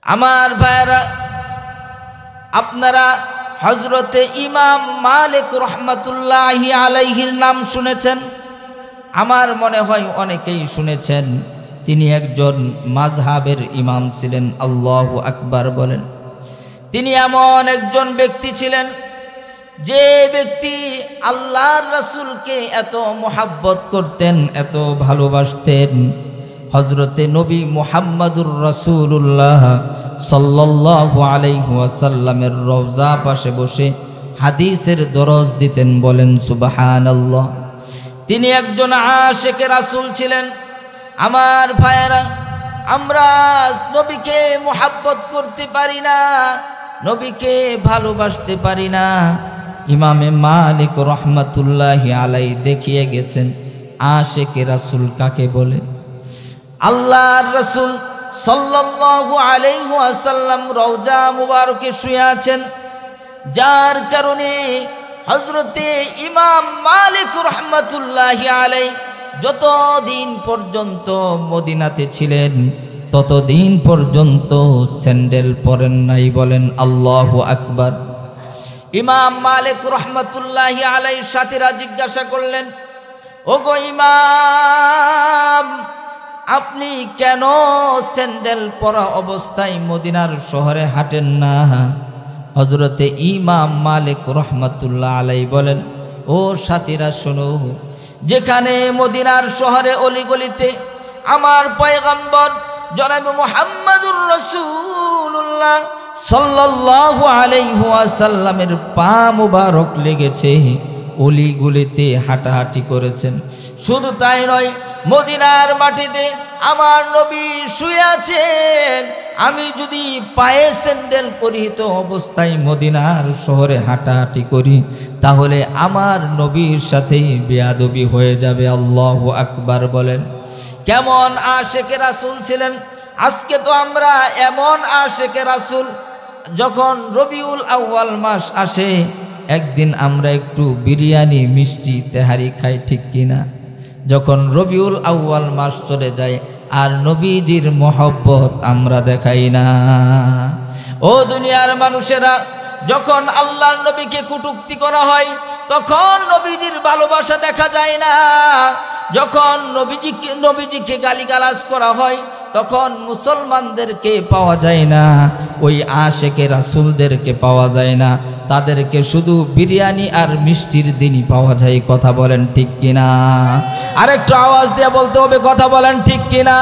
আমার ভাইরা, আপনারা হযরতে ইমাম মালিক রহমাতুল্লাহি আলাইহির নাম শুনেছেন। আমার মনে হয় অনেকেই শুনেছেন। তিনি একজন মাযহাবের ইমাম ছিলেন। আল্লাহু আকবার বলেন। তিনি এমন একজন ব্যক্তি ছিলেন যে ব্যক্তি আল্লাহর রাসূলকে এত মোহাব্বত করতেন, এত ভালোবাসতেন। হযরতে নবী মুহাম্মদুর রাসূলুল্লাহ সাল্লাল্লাহু আলাইহি ওয়াসাল্লামের রওজা পাশে বসে হাদিসের দরজ দিতেন। বলেন সুবহানাল্লাহ। তিনি একজন আশিকে রাসূল ছিলেন। আমার ভাইয়েরা, আমরা নবীকে মোহাব্বত করতে পারি না, নবীকে ভালোবাসতে পারি না। ইমামে মালিক রহমাতুল্লাহি আলাইহি দেখিয়ে গেছেন আশিকে রাসূল কাকে বলে। আল্লাহর রাসূল সাল্লাল্লাহু আলাইহি ওয়াসাল্লাম রওজা মুবারকে শুয়ে আছেন, যার কারণে হযরতে ইমাম মালিক রহমাতুল্লাহি আলাইহি যতদিন পর্যন্ত মদিনাতে ছিলেন ততদিন পর্যন্ত স্যান্ডেল পরেন নাই। বলেন আল্লাহু আকবার। ইমাম মালিক রহমাতুল্লাহি আলাইহির সাথীরা জিজ্ঞাসা করলেন, ওগো ইমাম, আপনি কেন স্যান্ডেল পরা অবস্থায় মদিনার শহরে হাঁটেন না? হযরতে ইমাম মালিক রহমাতুল্লাহ আলাইহি বলেন, ও সাথীরা শোনো, যেখানে মদিনার শহরে অলিগলিতে আমার পয়গম্বর জনাব মুহাম্মদুর রাসূলুল্লাহ সাল্লাল্লাহু আলাইহি ওয়াসাল্লামের পা মুবারক লেগেছে, অলিগলিতে হাঁটাহাঁটি করেছেন। শুধু তাই নয়, মদিনার মাটিতে আমার নবী শুয়ে আছেন। আমি যদি পায়ে স্যান্ডেল পরিহিত অবস্থায় মদিনার শহরে হাঁটাহাঁটি করি তাহলে আমার নবীর সাথেই বেয়াদবি হয়ে যাবে। আল্লাহু আকবার বলেন। কেমন আশিকে রাসূল ছিলেন! আজকে তো আমরা এমন আশিকে রাসূল, যখন রবিউল আউয়াল মাস আসে একদিন আমরা একটু বিরিয়ানি, মিষ্টি, তেহারি খাই, ঠিক কিনা? যখন রবিউল আউয়াল মাস চলে যায় আর নবীজির মহব্বত আমরা দেখাই না। ও দুনিয়ার মানুষেরা, যখন আল্লাহর নবীকে কটূক্তি করা হয় তখন নবীজির ভালোবাসা দেখা যায় না। যখন নবীজিকে গালিগালাজ করা হয় তখন মুসলমানদেরকে পাওয়া যায় না, ওই আশিকে রাসূলদেরকে পাওয়া যায় না। তাদেরকে শুধু বিরিয়ানি আর মিষ্টির দিনই পাওয়া যায়। কথা বলেন ঠিক কিনা? আরেকটু আওয়াজ দিয়ে বলতে হবে, কথা বলেন ঠিক কিনা?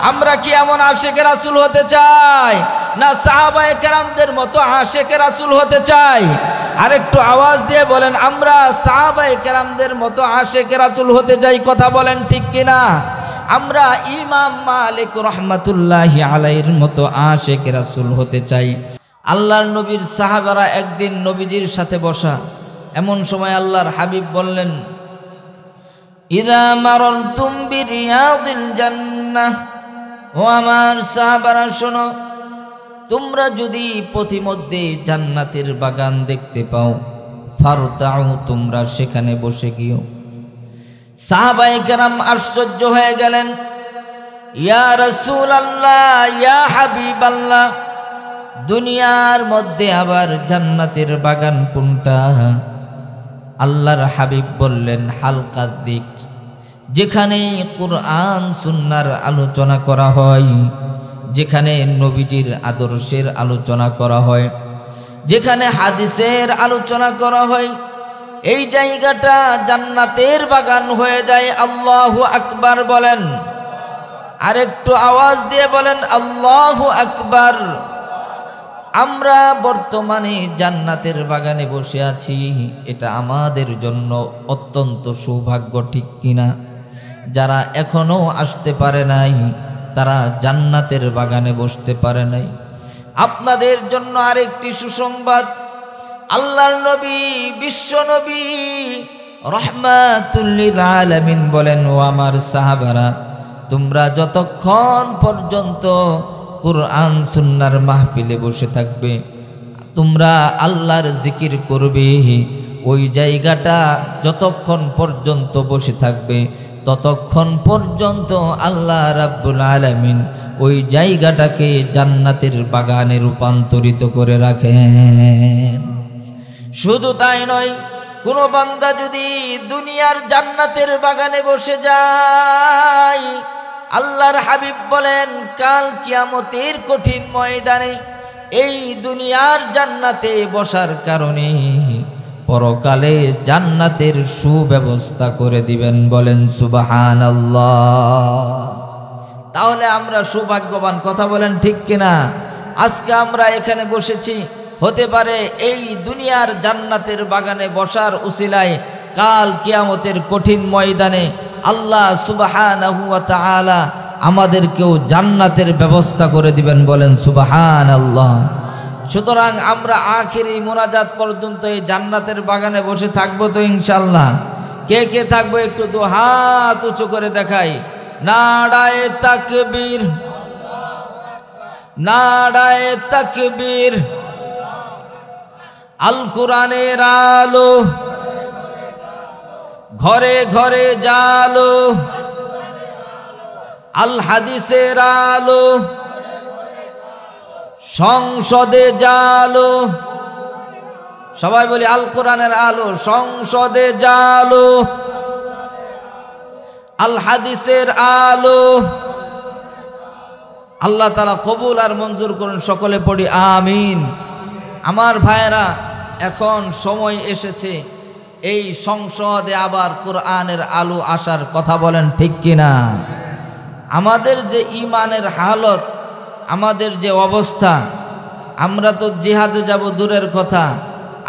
আমরা কি এমন আশিকে রাসূল হতে চাই, না সাহাবায়ে কেরামদের মতো আশিকে রাসূল হতে চাই? আরেকটু আওয়াজ দিয়ে বলেন, আমরা সাহাবায়ে কেরামদের মতো আশিকে রাসূল হতে চাই। কথা বলেন ঠিক কিনা? আমরা ইমাম মালিক রহমাতুল্লাহি আলাইহির মতো আশিকে রাসূল হতে চাই। আল্লাহর নবীর সাহাবারা একদিন নবীজির সাথে বসা, এমন সময় আল্লাহর হাবিব বললেন, ইযা মারারতুম বিরিয়াদিল জান্নাহ, ও আমার সাহাবারা শোনো, তোমরা যদি পথিমধ্যে জান্নাতের বাগান দেখতে পাও, ফারতাউ, তোমরা সেখানে বসে গিও। সাহাবায়ে কেরাম আশ্চর্য হয়ে গেলেন, ইয়া রাসূলুল্লাহ, ইয়া হাবিবাল্লাহ, দুনিয়ার মধ্যে আবার জান্নাতের বাগান কোনটা? আল্লাহর হাবিব বললেন, হালকাত যিকর, যেখানে কুরআন সুন্নাহর আলোচনা করা হয়, যেখানে নবীজির আদর্শের আলোচনা করা হয়, যেখানে হাদিসের আলোচনা করা হয়, এই জায়গাটা জান্নাতের বাগান হয়ে যায়। আল্লাহু আকবার বলেন। আরেকটু আওয়াজ দিয়ে বলেন আল্লাহু আকবার। আমরা বর্তমানে জান্নাতের বাগানে বসে আছি, এটা আমাদের জন্য অত্যন্ত সৌভাগ্য, ঠিক কিনা? যারা এখনো আসতে পারে নাই তারা জান্নাতের বাগানে বসতে পারে নাই। আপনাদের জন্য আরেকটি সুসংবাদ, আল্লাহর নবী, বিশ্ব নবী রাহমাতুল লিল আলামিন বলেন, ও আমার সাহাবারা, তোমরা যতক্ষণ পর্যন্ত কুরআন সুন্নাহর মাহফিলে বসে থাকবে, তোমরা আল্লাহর জিকির করবে, ওই জায়গাটা যতক্ষণ পর্যন্ত বসে থাকবে ততক্ষণ পর্যন্ত আল্লাহ রাব্বুল আলামিন ওই জায়গাটাকে জান্নাতের বাগানে রূপান্তরিত করে রাখেন। শুধু তাই নয়, কোনো বান্দা যদি দুনিয়ার জান্নাতের বাগানে বসে যায়, আল্লাহর হাবিব বলেন কাল কিয়ামতের কঠিন ময়দানে এই দুনিয়ার জান্নাতে বসার কারণে পরকালে জান্নাতের সুব্যবস্থা করে দিবেন। বলেন সুবহানাল্লাহ। তাহলে আমরা সৌভাগ্যবান, কথা বলেন ঠিক কিনা? আজকে আমরা এখানে বসেছি, হতে পারে এই দুনিয়ার জান্নাতের বাগানে বসার উসিলায় কাল কিয়ামতের কঠিন ময়দানে আল্লাহ সুবহানাহু ওয়া তাআলা আমাদেরকেও জান্নাতের ব্যবস্থা করে দিবেন। বলেন সুবহানাল্লাহ। সুতরাং আমরা আখিরি মোনাজাত পর্যন্ত এই জান্নাতের বাগানে বসে থাকবো তো ইনশাআল্লাহ? কে কে থাকবো একটু দু হাত উঁচু করে দেখাই। নারায়ে তাকবীর, নারায়ে তাকবীর। আল কোরআনের আলো ঘরে ঘরে জালো, আল হাদিসের আলো সংসদে জালো। সবাই বলি আল কোরআনের আলো সংসদে জালো, আল হাদিসের আলো। আল্লাহ তাআলা কবুল আর মঞ্জুর করুন, সকলে পড়ি আমিন। আমার ভাইয়েরা, এখন সময় এসেছে এই সংসদে আবার কোরআনের আলো আসার, কথা বলেন ঠিক কিনা? আমাদের যে ইমানের হালত, আমাদের যে অবস্থা, আমরা তো জিহাদে যাব দূরের কথা,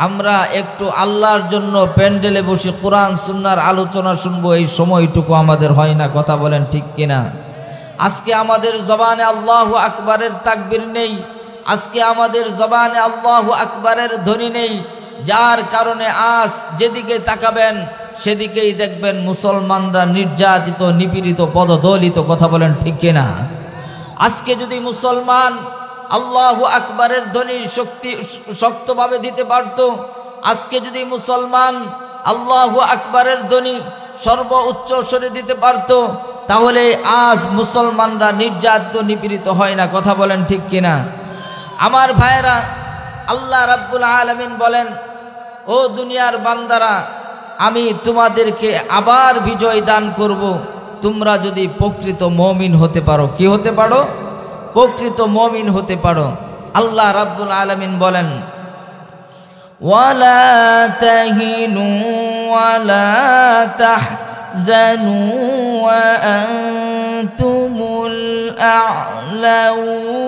আমরা একটু আল্লাহর জন্য প্যান্ডেলে বসে কোরআন সুন্নাহর আলোচনা শুনবো, এই সময়টুকু আমাদের হয় না, কথা বলেন ঠিক কিনা? আজকে আমাদের জবানে আল্লাহু আকবারের তাকবীর নেই, আজকে আমাদের জবানে আল্লাহু আকবারের ধ্বনি নেই, যার কারণে আজ যেদিকে তাকাবেন সেদিকেই দেখবেন মুসলমানরা নির্যাতিত, নিপীড়িত, পদদলিত, কথা বলেন ঠিক কিনা? আজকে যদি মুসলমান আল্লাহু আকবারের ধ্বনি শক্তভাবে দিতে পারত, আজকে যদি মুসলমান আল্লাহু আকবারের ধ্বনি সর্বোচ্চ স্বরে দিতে পারত, তাহলে আজ মুসলমানরা নির্যাতিত, নিপীড়িত হয় না, কথা বলেন ঠিক কিনা? আমার ভাইয়েরা, আল্লাহ রাব্বুল আলামিন বলেন, ও দুনিয়ার বান্দারা, আমি তোমাদেরকে আবার বিজয় দান করব তোমরা যদি প্রকৃত মুমিন হতে পারো। কি হতে পারো? প্রকৃত মুমিন হতে পারো। আল্লাহ রাব্বুল আলামিন বলেন, ওয়ালা তাহিনু ওয়ালা তাহজানু ওয়া আনতুমুল আ'লাউন।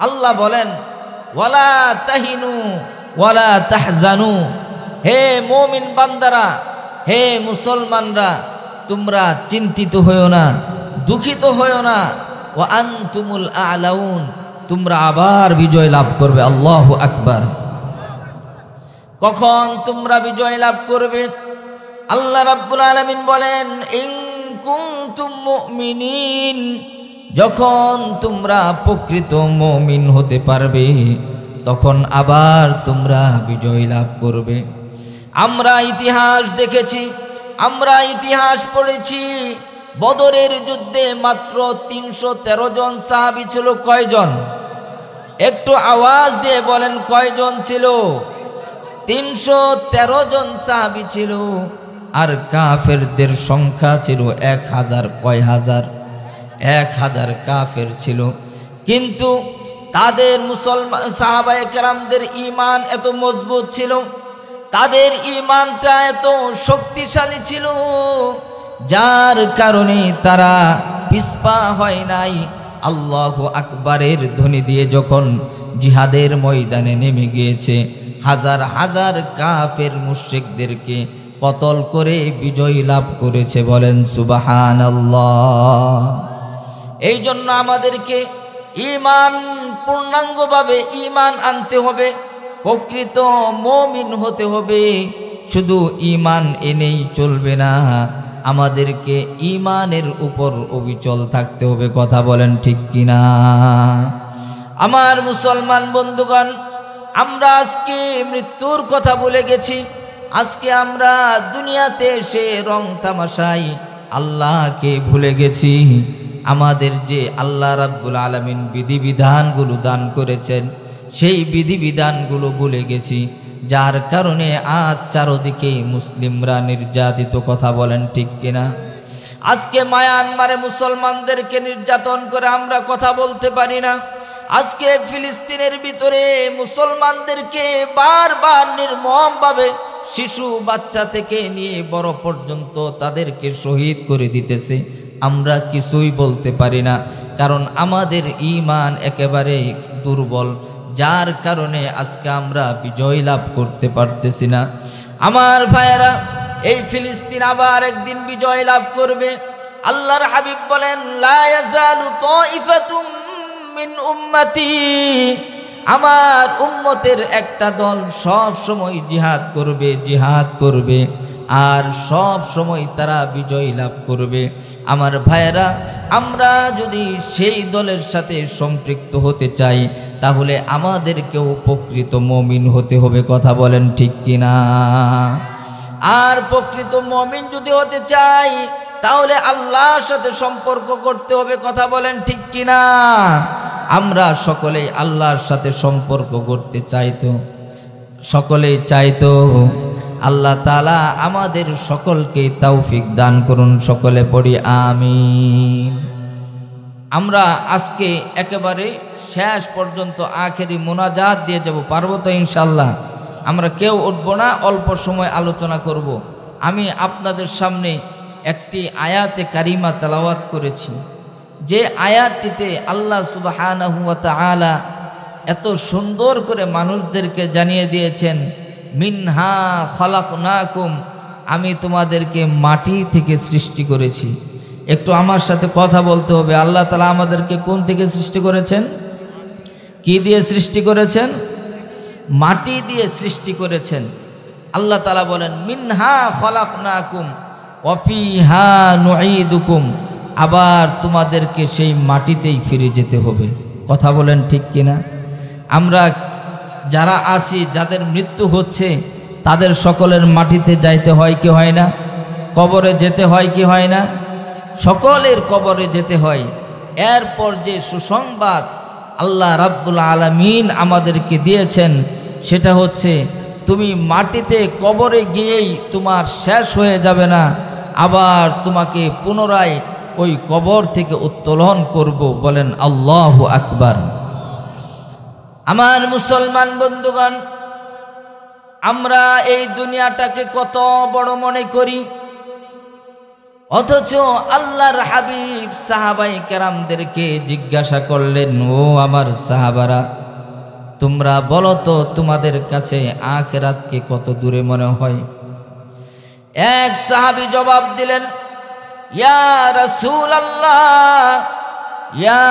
আল্লাহ বলেন, ওয়ালা তাহিনু ওয়ালা তাহজানু, হে মুমিন বান্দারা, হে মুসলমানরা, তোমরা চিন্তিত হইও না, দুঃখিত হইও না। ওয়া আনতুমুল আ'লাউন, তোমরা আবার বিজয় লাভ করবে। আল্লাহু আকবার। কখন তোমরা বিজয় লাভ করবে? আল্লাহ রাব্বুল আলামিন বলেন, ইন কুনতুম মুমিনিন, যখন তোমরা প্রকৃত মুমিন হতে পারবে তখন আবার তোমরা বিজয় লাভ করবে। আমরা ইতিহাস দেখেছি, আমরা ইতিহাস পড়েছি, বদরের যুদ্ধে মাত্র 313 জন সাহাবী ছিল। কয়জন? একটু আওয়াজ দিয়ে বলেন, কয়জন ছিল? 313 জন সাহাবী ছিল। আর কাফেরদের সংখ্যা ছিল 1000। কয় হাজার? 1000 কাফের ছিল। কিন্তু তাদের মুসলমান সাহাবায়ে কেরামদের ঈমান এত মজবুত ছিল, তাদের ঈমানটা এত শক্তিশালী ছিল, যার কারণে তারা পিছপা হয় নাই। আল্লাহু আকবারের ধ্বনি দিয়ে যখন জিহাদের ময়দানে নেমে গিয়েছে, হাজার হাজার কাফের মুশরিকদেরকে কতল করে বিজয় লাভ করেছে। বলেন সুবহানাল্লাহ। এই জন্য আমাদেরকে ঈমান পূর্ণাঙ্গভাবে ঈমান আনতে হবে, প্রকৃত মুমিন হতে হবে। শুধু ঈমান এনেই চলবে না, আমাদেরকে ঈমানের উপর অবিচল থাকতে হবে। কথা বলেন ঠিক কিনা? আমার মুসলমান বন্ধুগণ, আমরা আজকে মৃত্যুর কথা ভুলে গেছি। আজকে আমরা দুনিয়াতে এসে রং তামাশাই আল্লাহকে ভুলে গেছি। আমাদের যে আল্লাহ রাব্বুল আলামিন বিধিবিধানগুলো দান করেছেন সেই বিধিবিধানগুলো ভুলে গেছি, যার কারণে আজ চারদিকে মুসলিমরা নির্যাতিত। কথা বলেন ঠিক কিনা? আজকে মায়ানমারে মুসলমানদেরকে নির্যাতন করে আমরা কথা বলতে পারি না। আজকে ফিলিস্তিনের ভিতরে মুসলমানদেরকে বারবার নির্মমভাবে শিশু বাচ্চা থেকে নিয়ে বড় পর্যন্ত তাদেরকে শহীদ করে দিতেছে। আমরা কিছুই বলতে পারি না, কারণ আমাদের ঈমান একেবারে দুর্বল, যার কারণে আজকে আমরা বিজয় লাভ করতে পারতেছি না। আমার ভাইয়েরা, এই ফিলিস্তিন আবার একদিন বিজয় লাভ করবে। আল্লাহর হাবিব বলেন, লা ইয়াজালু তাইফাতুম মিন উম্মতি, আমার উম্মতের একটা দল সব সময় জিহাদ করবে, জিহাদ করবে, আর সব সময় তারা বিজয় লাভ করবে। আমার ভাইয়েরা, আমরা যদি সেই দলের সাথে সম্পৃক্ত হতে চাই তাহলে আমাদেরকেও প্রকৃত মুমিন হতে হবে। কথা বলেন ঠিক কিনা? আর প্রকৃত মুমিন যদি হতে চাই তাহলে আল্লাহর সাথে সম্পর্ক করতে হবে। কথা বলেন ঠিক কিনা? আমরা সকলেই আল্লাহর সাথে সম্পর্ক করতে চাইতো, সকলেই চাইতো। আল্লাহ তাআলা আমাদের সকলকে তৌফিক দান করুন। সকলে পড়ি আমিন। আমরা আজকে একেবারে শেষ পর্যন্ত আখেরি মোনাজাত দিয়ে যাব, পারবো তো ইনশাল্লাহ? আমরা কেউ উঠব না, অল্প সময় আলোচনা করব। আমি আপনাদের সামনে একটি আয়াতে কারিমা তেলাওয়াত করেছি, যে আয়াতটিতে আল্লাহ সুবহানাহু ওয়া তাআলা এত সুন্দর করে মানুষদেরকে জানিয়ে দিয়েছেন, মিনহা খালাকনাকুম, আমি তোমাদেরকে মাটি থেকে সৃষ্টি করেছি। একটু আমার সাথে কথা বলতে হবে। আল্লাহ তাআলা আমাদেরকে কোন থেকে সৃষ্টি করেছেন? কি দিয়ে সৃষ্টি করেছেন? মাটি দিয়ে সৃষ্টি করেছেন। আল্লাহ তাআলা বলেন, মিনহা খালাকনাকুম ওয়া ফিহা নুঈদুকুম, আবার তোমাদেরকে সেই মাটিতেই ফিরে যেতে হবে। কথা বলেন ঠিক কিনা? আমরা যারা আছি, যাদের মৃত্যু হচ্ছে, তাদের সকলের মাটিতে যাইতে হয় কি হয় না? কবরে যেতে হয় কি হয় না? সকলের কবরে যেতে হয়। এরপর যে সুসংবাদ আল্লাহ রাব্বুল আলামিন আমাদেরকে দিয়েছেন সেটা হচ্ছে, তুমি মাটিতে কবরে গিয়েই তোমার শেষ হয়ে যাবে না, আবার তোমাকে পুনরায় ওই কবর থেকে উত্তোলন করব। বলেন আল্লাহু আকবার। আমার মুসলমান বন্ধুগণ, আমরা এই দুনিয়াটাকে কত বড় মনে করি, অথচ আল্লাহর হাবিব সাহাবায়ে কেরামদেরকে জিজ্ঞাসা করলেন, ও আমার সাহাবারা, তোমরা বলো তো তোমাদের কাছে আখিরাতকে কত দূরে মনে হয়? এক সাহাবী জবাব দিলেন, ইয়া রাসূলুল্লাহ, ইয়া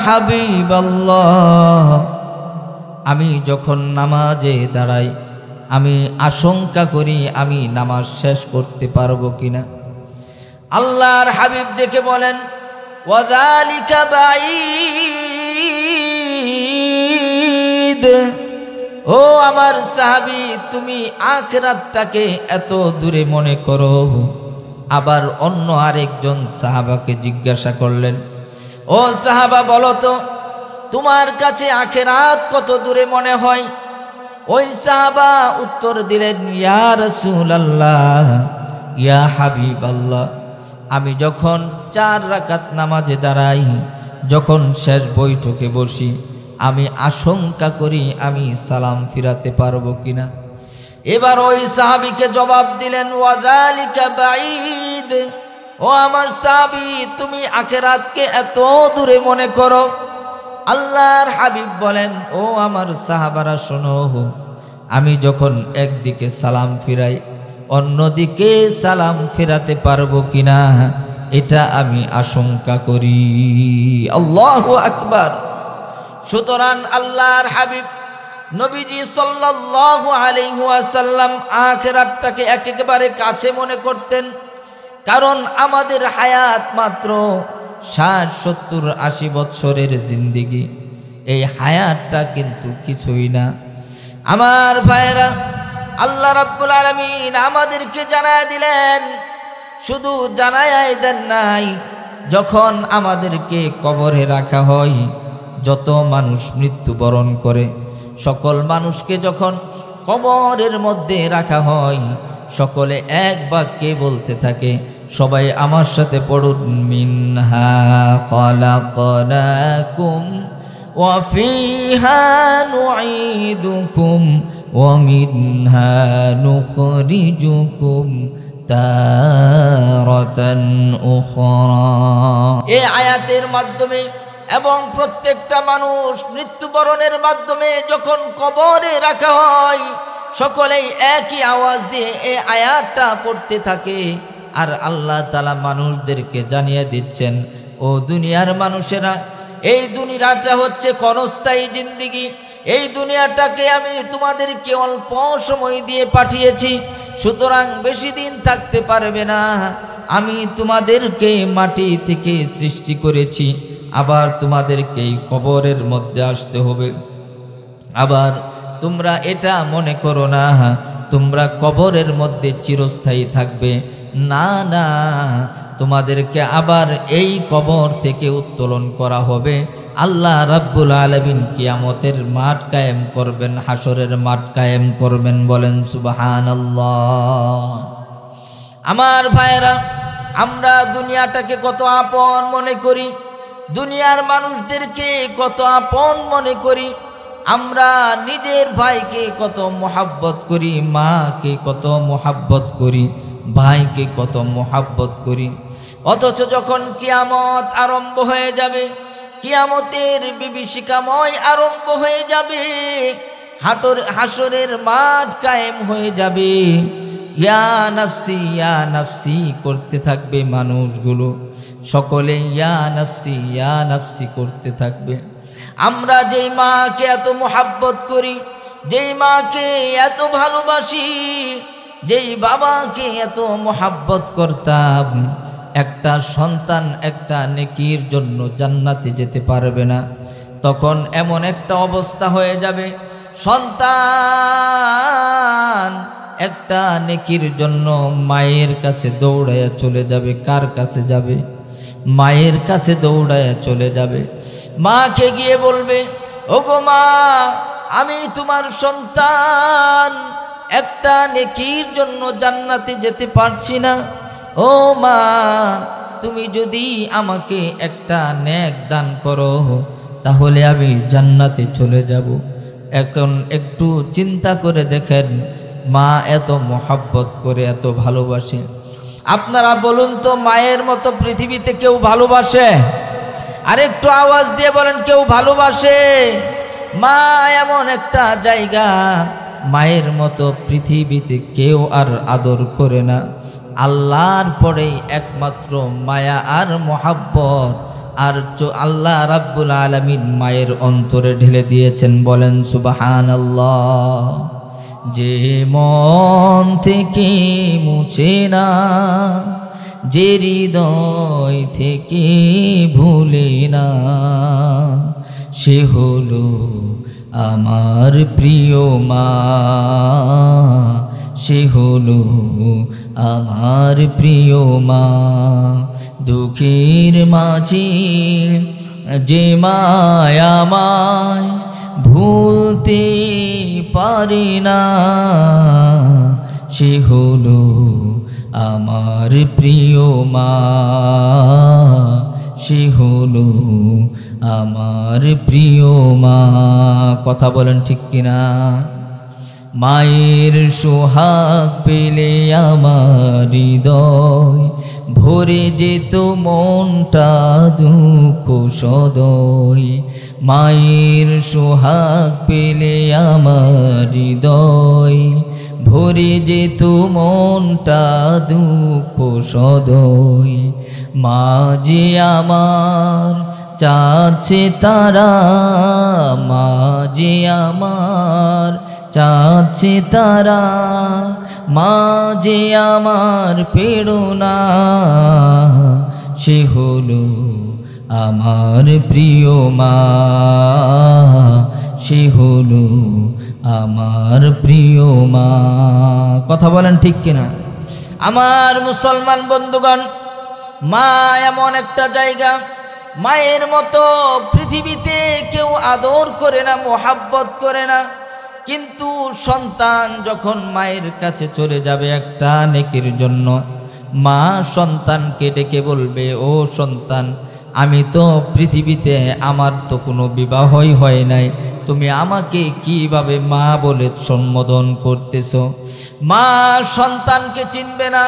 হাবিবাল্লাহ, আমি যখন নামাজে দাঁড়াই আমি আশঙ্কা করি আমি নামাজ শেষ করতে পারবো কিনা। আল্লাহর হাবিব ডেকে বলেন, ওয়াযালিকা বাঈদ, ও আমার সাহাবী, তুমি আখিরাতটাকে এত দূরে মনে করো। আবার অন্য আরেকজন সাহাবাকে জিজ্ঞাসা করলেন, ও সাহাবা, বলো তো তোমার কাছে আখিরাত কত দূরে মনে হয়? ওই সাহাবা উত্তর দিলেন, ইয়া রাসূলুল্লাহ, ইয়া হাবিবাল্লাহ, আমি যখন 4 রাকাত নামাজে দাঁড়াই, যখন শেষ বৈঠকে বসি, আমি আশঙ্কা করি আমি সালাম ফিরাতে পারবো কিনা। এবার ওই সাহাবীকে জবাব দিলেন, ওয়াযালিকা বাঈদ, ও আমার সাহাবী, তুমি আখিরাতকে এত দূরে মনে করো। আল্লাহর হাবিব বলেন, ও আমার সাহাবারা শোনো, আমি যখন একদিকে সালাম ফিরাই অন্যদিকে সালাম ফেরাতে পারবো কিনা এটা আমি আশঙ্কা করি। আল্লাহু আকবার। সুতরাং আল্লাহর হাবিব নবীজি সাল্লাল্লাহু আলাইহি ওয়াসাল্লাম আখিরাতটাকে একেবারে কাছে মনে করতেন, কারণ আমাদের হায়াত মাত্র 60, 70, 80 বছরের জিন্দেগি। এই হায়াতটা কিন্তু কিছুই না। আমার ভাইরা, আল্লাহ রাব্বুল আলামিন আমাদেরকে জানায় দিলেন, শুধু জানায় দেন নাই, যখন আমাদেরকে কবরে রাখা হয়, যত মানুষ মৃত্যুবরণ করে সকল মানুষকে যখন কবরের মধ্যে রাখা হয়, সকলে এক বাক্যে বলতে থাকে, সবাই আমার সাথে পড়ুন, মিনহা খালাকনাকুম ওয়া ফিহা নুঈদুকুম ওয়া মিনহা নুখরিজুকুম তারাতান উখরা। এই আয়াতের মাধ্যমে এবং প্রত্যেকটা মানুষ মৃত্যুবরণের মাধ্যমে যখন কবরে রাখা হয়, সকলেই একই আওয়াজ দিয়ে এই আয়াতটা পড়তে থাকে। আর আল্লাহ তাআলা মানুষদেরকে জানিয়ে দিচ্ছেন, ও দুনিয়ার মানুষেরা, এই দুনিয়াটা হচ্ছে ক্ষণস্থায়ী জিন্দেগি। এই দুনিয়াটাকে আমি তোমাদেরকে অল্প সময় দিয়ে পাঠিয়েছি, সুতরাং বেশি দিন থাকতে পারবে না। আমি তোমাদেরকে মাটি থেকে সৃষ্টি করেছি, আবার তোমাদেরকে এই কবরের মধ্যে আসতে হবে। আবার তোমরা এটা মনে করো না তোমরা কবরের মধ্যে চিরস্থায়ী থাকবে, না না, তোমাদেরকে আবার এই কবর থেকে উত্তোলন করা হবে। আল্লাহ রাব্বুল আলামিন কিয়ামতের মাঠ কায়েম করবেন, হাসরের মাঠ কায়েম করবেন। বলেন সুবহানাল্লাহ। আমার ভাইরা, আমরা দুনিয়াটাকে কত আপন মনে করি, দুনিয়ার মানুষদেরকে কত আপন মনে করি, আমরা নিজের ভাইকে কত মোহাব্বত করি, মাকে কত মোহাব্বত করি, ভাইকে কত মোহাব্বত করি। অথচ যখন কিয়ামত আরম্ভ হয়ে যাবে, কিয়ামতের বিভীষিকাময় আরম্ভ হয়ে যাবে, হাসরের মাঠ কায়েম হয়ে যাবে, ইয়া নাফসি করতে থাকবে মানুষগুলো, সকলে ইয়া নাফসি করতে থাকবে। আমরা যেই মাকে এত মোহাব্বত করি, যেই মাকে এত ভালোবাসি, যেই বাবাকে এত মোহাব্বত করতাম, একটা সন্তান একটা নেকির জন্য জান্নাতে যেতে পারবে না। তখন এমন একটা অবস্থা হয়ে যাবে, সন্তান একটা নেকির জন্য মায়ের কাছে দৌড়াইয়া চলে যাবে। কার কাছে যাবে? মায়ের কাছে দৌড়াইয়া চলে যাবে। মাকে গিয়ে বলবে, ওগো মা, আমি তোমার সন্তান, একটা নেকির জন্য জান্নাতে যেতে পারছি না। ও মা, তুমি যদি আমাকে একটা নেক দান করো, তাহলে আমি জান্নাতে চলে যাব। এখন একটু চিন্তা করে দেখেন, মা এত মোহাব্বত করে, এত ভালোবাসে। আপনারা বলুন তো, মায়ের মতো পৃথিবীতে কেউ ভালোবাসে? আর একটু আওয়াজ দিয়ে বলেন, কেউ ভালোবাসে? মা এমন একটা জায়গা, মায়ের মতো পৃথিবীতে কেউ আর আদর করে না। আল্লাহর পরেই একমাত্র মায়া আর মোহাব্বত আর আল্লাহ রাব্বুল আলামিন মায়ের অন্তরে ঢেলে দিয়েছেন। বলেন সুবহানাল্লাহ। যে মন থেকে মুছে না, যে হৃদয় থেকে ভুলে না, সে হলো আমার প্রিয় মা, সে হলো আমার প্রিয় মা। দুঃখের মাঝে যে মায়া আমায় ভুলতে পারে না, সে হলো আমার প্রিয় মা, সে হলো আমার প্রিয় মা। কথা বলেন ঠিক কিনা? মায়ের সোহাগ পেলে আমার হৃদয় ভরে যেত মনটা দুঃখ সদয়। মায়ের সোহাগ পেলে আমার হৃদয় ভরে যেত মনটা দুঃখ সদয়। মা যে আমার চাচ্ছে তারা, মা যে আমার চাচ্ছে তারা, মা যে আমার প্রেরণা, সে হলো আমার প্রিয় মা, সে হলো আমার প্রিয় মা। কথা বলেন ঠিক কিনা? আমার মুসলমান বন্ধুগণ, মা এমন একটা জায়গা, মায়ের মতো পৃথিবীতে কেউ আদর করে না, মোহাব্বত করে না। কিন্তু সন্তান যখন মায়ের কাছে চলে যাবে একটা নেকির জন্য, মা সন্তানকে ডেকে বলবে, ও সন্তান, আমি তো পৃথিবীতে, আমার তো কোনো বিবাহই হয় নাই, তুমি আমাকে কিভাবে মা বলে সম্বোধন করতেছো? মা সন্তানকে চিনবে না,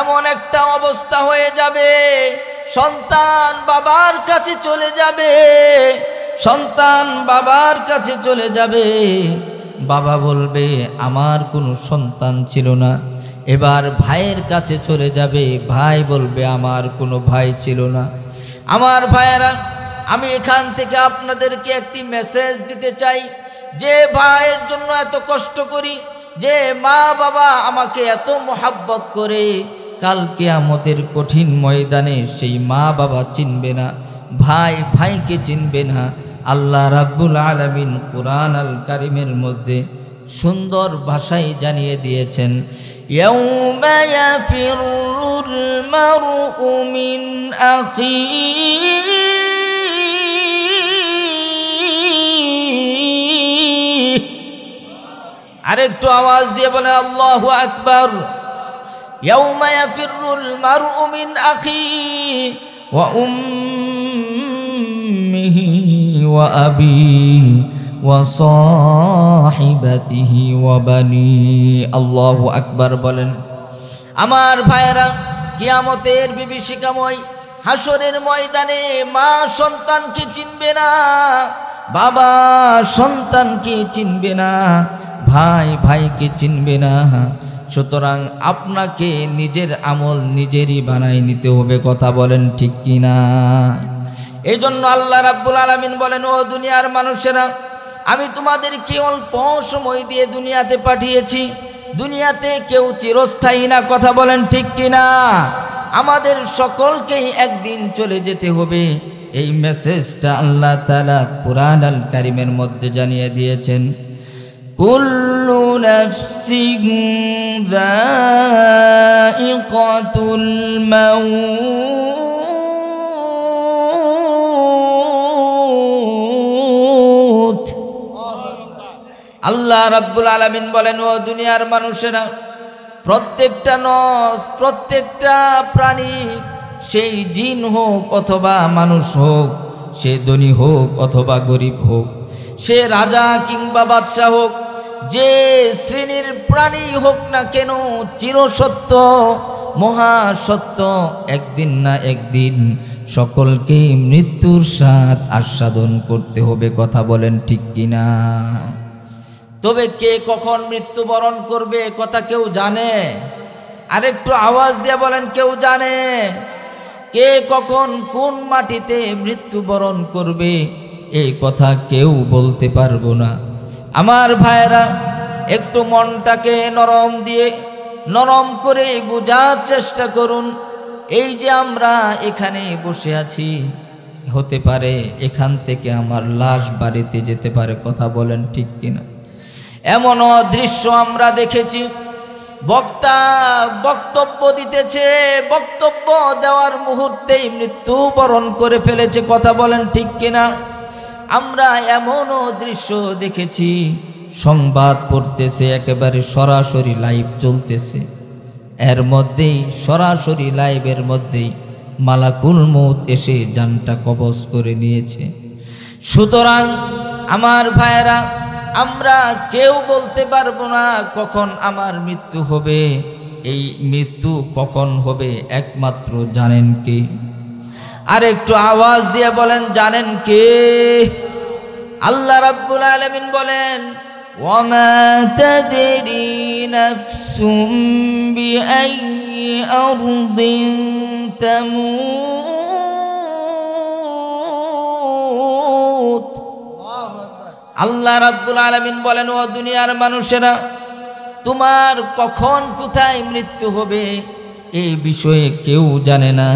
এমন একটা অবস্থা হয়ে যাবে। সন্তান বাবার কাছে চলে যাবে, সন্তান বাবার কাছে চলে যাবে, বাবা বলবে আমার কোনো সন্তান ছিল না। এবার ভাইয়ের কাছে চলে যাবে, ভাই বলবে আমার কোনো ভাই ছিল না। আমার ভাইয়েরা, আমি এখান থেকে আপনাদেরকে একটি মেসেজ দিতে চাই, যে ভাইয়ের জন্য এত কষ্ট করি, যে মা বাবা আমাকে এত মোহাব্বত করে, কাল কিয়ামতের কঠিন ময়দানে সেই মা বাবা চিনবে না, ভাই ভাইকে চিনবে না। আল্লাহ রাব্বুল আলামিন কুরআন আল কারীমের মধ্যে সুন্দর ভাষায় জানিয়ে দিয়েছেন, ইয়াউমা ইয়াফিরুল মারউ মিন আখিহি, আরেকটু আওয়াজ দিয়ে বলেন আল্লাহু আকবার। ইয়াউমা ইয়াফিরুল মারউ মিন আখিহি ওয়া উম্মিহি ওয়া আবিহি ওয়া সাহিবাতিহি ওয়া বানি। আল্লাহু আকবার বলেন। আমার ভাইয়েরা, কিয়ামতের বিভীষিকাময় হাসরের ময়দানে মা সন্তানকে চিনবে না, বাবা সন্তানকে চিনবে না, ভাই ভাইকে চিনবে না। সুতরাং আপনাকে নিজের আমল নিজেরই বানাই নিতে হবে। কথা বলেন ঠিক কিনা? এই জন্য আল্লাহ রাব্বুল আলামিন বলেন, ও দুনিয়ার মানুষেরা, আমি তোমাদেরকে অল্প সময় দিয়ে দুনিয়াতে পাঠিয়েছি, দুনিয়াতে কেউ চিরস্থায়ী না। কথা বলেন ঠিক কিনা? আমাদের সকলকেই একদিন চলে যেতে হবে। এই মেসেজটা আল্লাহ তাআলা কুরআন আল কারীমের মধ্যে জানিয়ে দিয়েছেন, কুল্লু নাফসিন যায়িকাতুল মাউত। আল্লাহ রাব্বুল আলামিন বলেন, ও দুনিয়ার মানুষেরা, প্রত্যেকটা নস, প্রত্যেকটা প্রাণী, সেই জিন হোক অথবা মানুষ হোক, সে ধনী হোক অথবা গরিব হোক, সে রাজা কিংবা বাদশাহ হোক, যে শ্রেণীর প্রাণী হোক না কেন, চিরসত্য মহাসত্য, একদিন না একদিন সকলকে মৃত্যুর স্বাদ আস্বাদন করতে হবে। কথা বলেন ঠিক কিনা? তবে কে কখন মৃত্যুবরণ করবে কথা কেউ জানে? আরেকটু আওয়াজ দিয়ে বলেন, কেউ জানে? কে কখন কোন মাটিতে মৃত্যুবরণ করবে এই কথা কেউ বলতে পারবো না। আমার ভাইয়েরা, একটু মনটাকে নরম করে বোঝার চেষ্টা করুন। এই যে আমরা এখানে বসে আছি, হতে পারে এখান থেকে আমার লাশ বাড়িতে যেতে পারে। কথা বলেন ঠিক কিনা? এমনও দৃশ্য আমরা দেখেছি, বক্তা বক্তব্য দিতেছে, বক্তব্য দেওয়ার মুহূর্তেই মৃত্যুবরণ করে ফেলেছে। কথা বলেন ঠিক কিনা? আমরা এমনও দৃশ্য দেখেছি, সংবাদ পড়তেছে, একেবারে সরাসরি লাইভ চলতেছে, এর মধ্যেই সরাসরি লাইভের মধ্যেই মালাকুল মউত এসে জানটা কবজ করে নিয়েছে। সুতরাং আমার ভাইয়েরা, আমরা কেউ বলতে পারবো না কখন আমার মৃত্যু হবে। এই মৃত্যু কখন হবে একমাত্র জানেন কে? আর একটু আওয়াজ দিয়ে বলেন, জানেন কে? আল্লাহ রাব্বুল আলামিন বলেন, ওয়ামা তাদরি নাফসুম বিআইয়ি আরদিন তামুত। আল্লাহ রাব্বুল আলামিন বলেন, ও দুনিয়ার মানুষেরা, তোমার কখন কোথায় মৃত্যু হবে এই বিষয়ে কেউ জানে না।